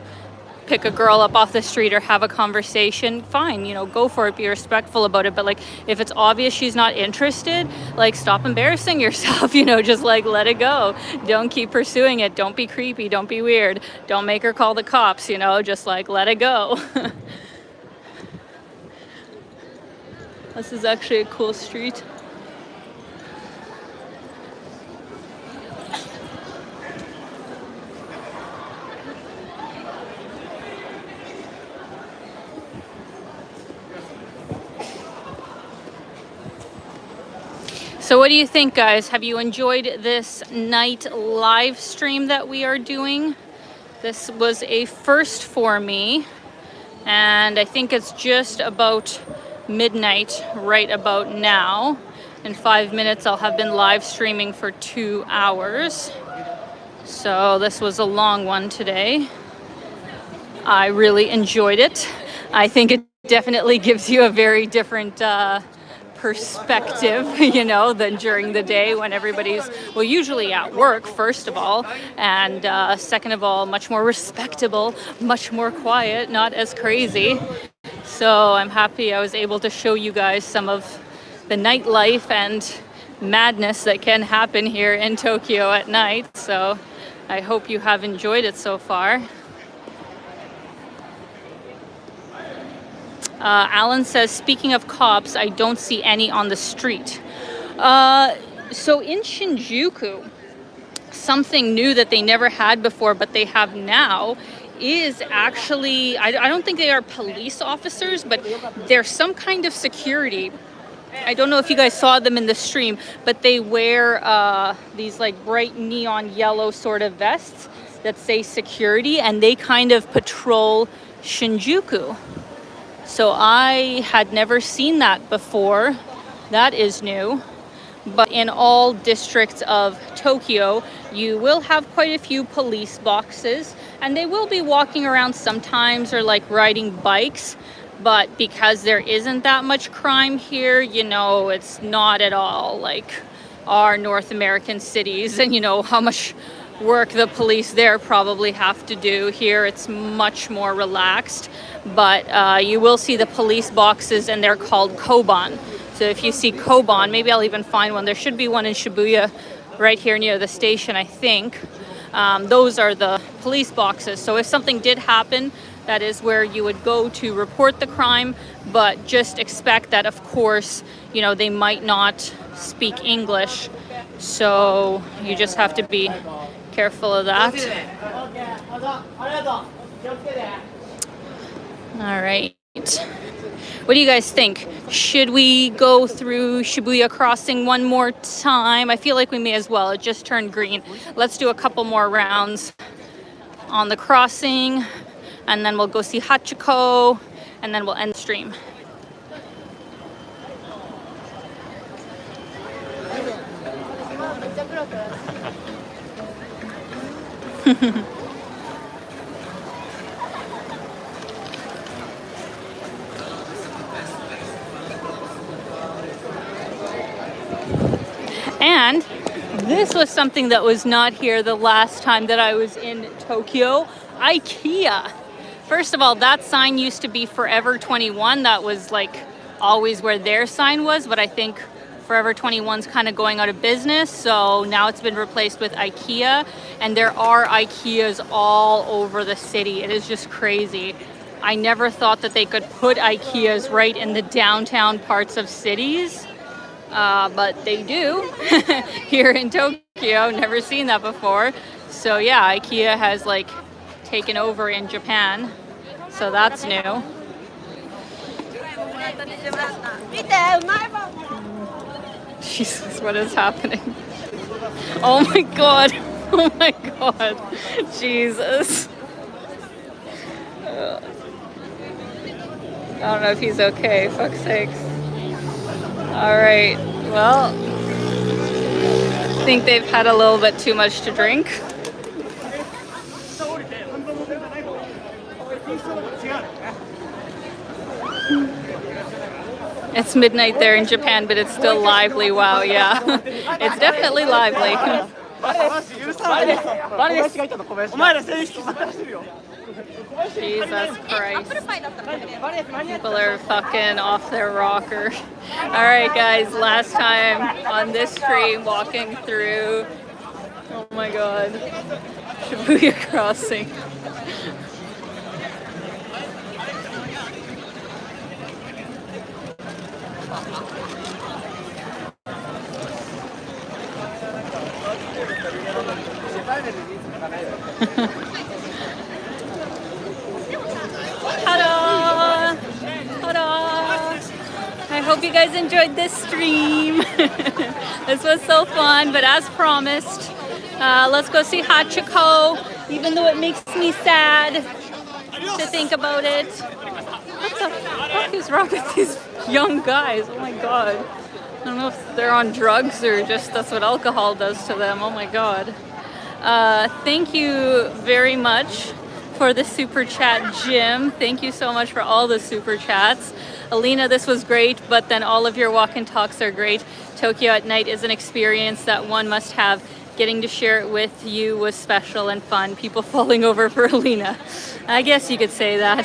[SPEAKER 1] pick a girl up off the street or have a conversation. Fine, go for it, be respectful about it. But like, if it's obvious she's not interested, like, stop embarrassing yourself, just like let it go. Don't keep pursuing it. Don't be creepy. Don't be weird. Don't make her call the cops, just like let it go. This is actually a cool street. So what do you think, guys? Have you enjoyed this night live stream that we are doing? This was a first for me, and I think it's just about midnight right about now. In 5 minutes I'll have been live streaming for 2 hours. So this was a long one today. I really enjoyed it. I think it definitely gives you a very different perspective, than during the day when everybody's, well, usually at work, first of all, and second of all, much more respectable, much more quiet, not as crazy. So I'm happy I was able to show you guys some of the nightlife and madness that can happen here in Tokyo at night. So I hope you have enjoyed it so far. Alan says, speaking of cops, I don't see any on the street. So in Shinjuku, something new that they never had before, but they have now, is actually, I don't think they are police officers, but they're some kind of security. I don't know if you guys saw them in the stream, but they wear these like bright neon yellow sort of vests that say security, and they kind of patrol Shinjuku. So I had never seen that before. That is new. but in all districts of Tokyo, you will have quite a few police boxes, and they will be walking around sometimes or like riding bikes. But because there isn't that much crime here, you know, it's not at all like our North American cities, and you know how much work the police there probably have to do. Here it's much more relaxed, but you will see the police boxes, and they're called koban. So if you see koban, maybe I'll even find one. There should be one in Shibuya right here near the station, I think. Those are the police boxes. So if something did happen, that is where you would go to report the crime, but just expect that, of course, you know, they might not speak English. So you just have to be careful of that. All right. What do you guys think? Should we go through Shibuya Crossing one more time? I feel like we may as well. It just turned green. Let's do a couple more rounds on the crossing, and then we'll go see Hachiko, and then we'll end the stream. And this was something that was not here the last time that I was in Tokyo. IKEA. First of all, that sign used to be Forever 21. That was like always where their sign was, but I think Forever 21's kind of going out of business, so now it's been replaced with IKEA, and there are IKEAs all over the city. It is just crazy. I never thought that they could put IKEAs right in the downtown parts of cities, but they do here in Tokyo. Never seen that before. So yeah, IKEA has like taken over in Japan, so that's new. Jesus, what is happening? Oh my god. Oh my god. Jesus. I don't know if he's okay. Fuck's sakes. Alright. Well, I think they've had a little bit too much to drink. It's midnight there in Japan, but it's still lively. Wow, yeah. It's definitely lively. Jesus Christ. People are fucking off their rocker. Alright guys, last time on this stream walking through, oh my god, Shibuya Crossing. Ta-da! Ta-da! I hope you guys enjoyed this stream. This was so fun, but as promised, let's go see Hachiko, even though it makes me sad to think about it. What the fuck is wrong with these young guys? Oh my god. I don't know if they're on drugs or just that's what alcohol does to them. Oh my god. Thank you very much for the super chat, Jim. Thank you so much for all the super chats. Alina, this was great, but then all of your walk and talks are great. Tokyo at night is an experience that one must have. Getting to share it with you was special and fun. People falling over for Alina. I guess you could say that.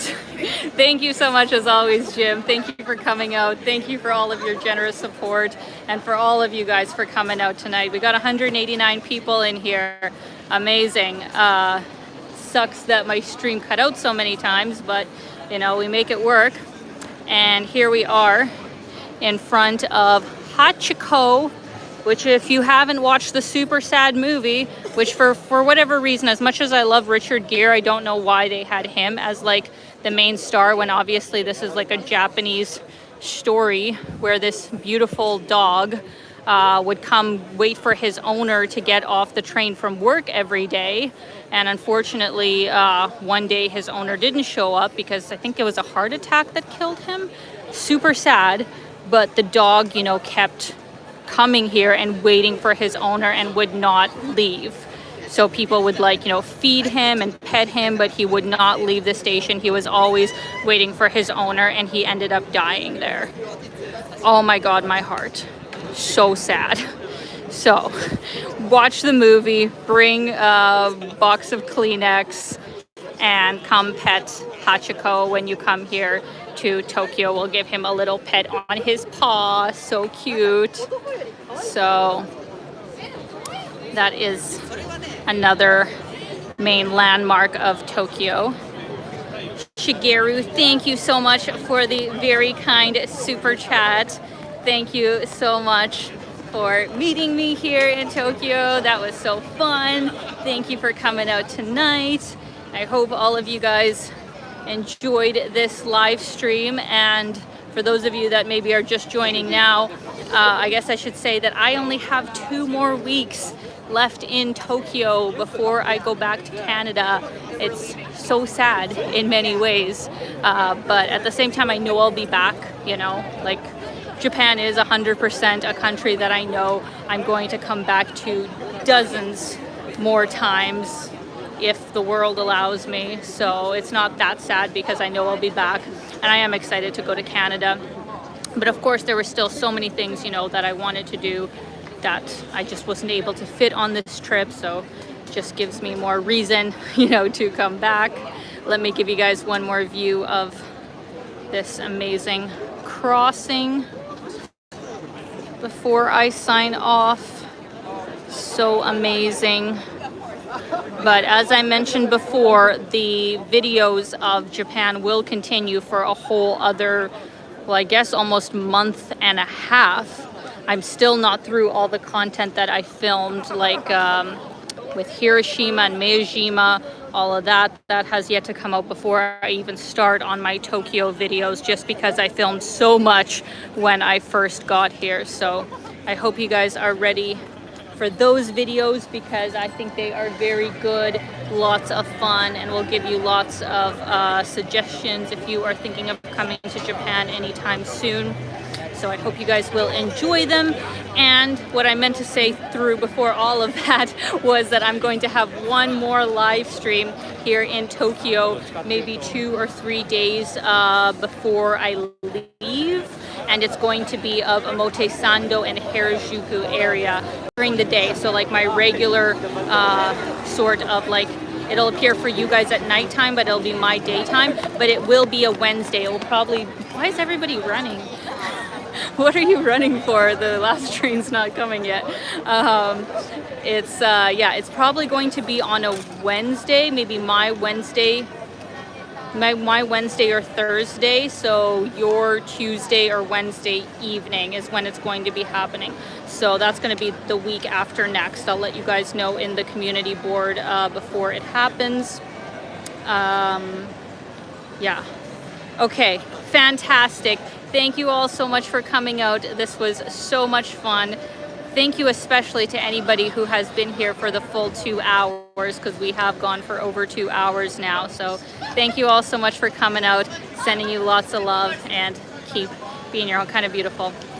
[SPEAKER 1] Thank you so much as always, Jim. Thank you for coming out. Thank you for all of your generous support, and for all of you guys for coming out tonight. We got 189 people in here. Amazing. Sucks that my stream cut out so many times, but you know, we make it work. And here we are in front of Hachiko, which if you haven't watched the super sad movie, which for whatever reason, as much as I love Richard Gere, I don't know why they had him as like the main star when obviously this is like a Japanese story where this beautiful dog would come wait for his owner to get off the train from work every day. And unfortunately, one day his owner didn't show up because I think it was a heart attack that killed him. Super sad, but the dog, you know, kept coming here and waiting for his owner and would not leave. So people would like, you know, feed him and pet him, but he would not leave the station. He was always waiting for his owner, and he ended up dying there. Oh my God, my heart. So sad. So watch the movie, bring a box of Kleenex, and come pet Hachiko when you come here to Tokyo. We'll give him a little pet on his paw. So cute. So that is another main landmark of Tokyo. Shigeru, thank you so much for the very kind super chat. Thank you so much for meeting me here in Tokyo. That was so fun. Thank you for coming out tonight. I hope all of you guys enjoyed this live stream, and for those of you that maybe are just joining now, I guess I should say that I only have 2 more weeks left in Tokyo before I go back to Canada. It's so sad in many ways, but at the same time I know I'll be back. You know, like, Japan is 100% a country that I know I'm going to come back to dozens more times if the world allows me. So it's not that sad because I know I'll be back, and I am excited to go to Canada. But of course there were still so many things, you know, that I wanted to do that I just wasn't able to fit on this trip, so it just gives me more reason, you know, to come back. Let me give you guys one more view of this amazing crossing before I sign off. So amazing. But as I mentioned before, the videos of Japan will continue for a whole other, well, I guess almost month and a half. I'm still not through all the content that I filmed, like with Hiroshima and Miyajima, all of that. That has yet to come out before I even start on my Tokyo videos, just because I filmed so much when I first got here. So I hope you guys are ready for those videos, because I think they are very good, lots of fun, and will give you lots of suggestions if you are thinking of coming to Japan anytime soon. So I hope you guys will enjoy them. And what I meant to say through before all of that was that I'm going to have one more live stream here in Tokyo, maybe 2 or 3 days before I leave. And it's going to be of Omotesando and Harajuku area during the day. So like my regular sort of like, it'll appear for you guys at nighttime, but it'll be my daytime. But it will be a Wednesday. It will probably, why is everybody running? What are you running for? The last train's not coming yet. It's probably going to be on a Wednesday, maybe my Wednesday or Thursday. So your Tuesday or Wednesday evening is when it's going to be happening. So that's going to be the week after next. I'll let you guys know in the community board before it happens. Yeah. Okay, fantastic. Thank you all so much for coming out. This was so much fun. Thank you especially to anybody who has been here for the full 2 hours, because we have gone for over 2 hours now. So thank you all so much for coming out, sending you lots of love, and keep being your own kind of beautiful.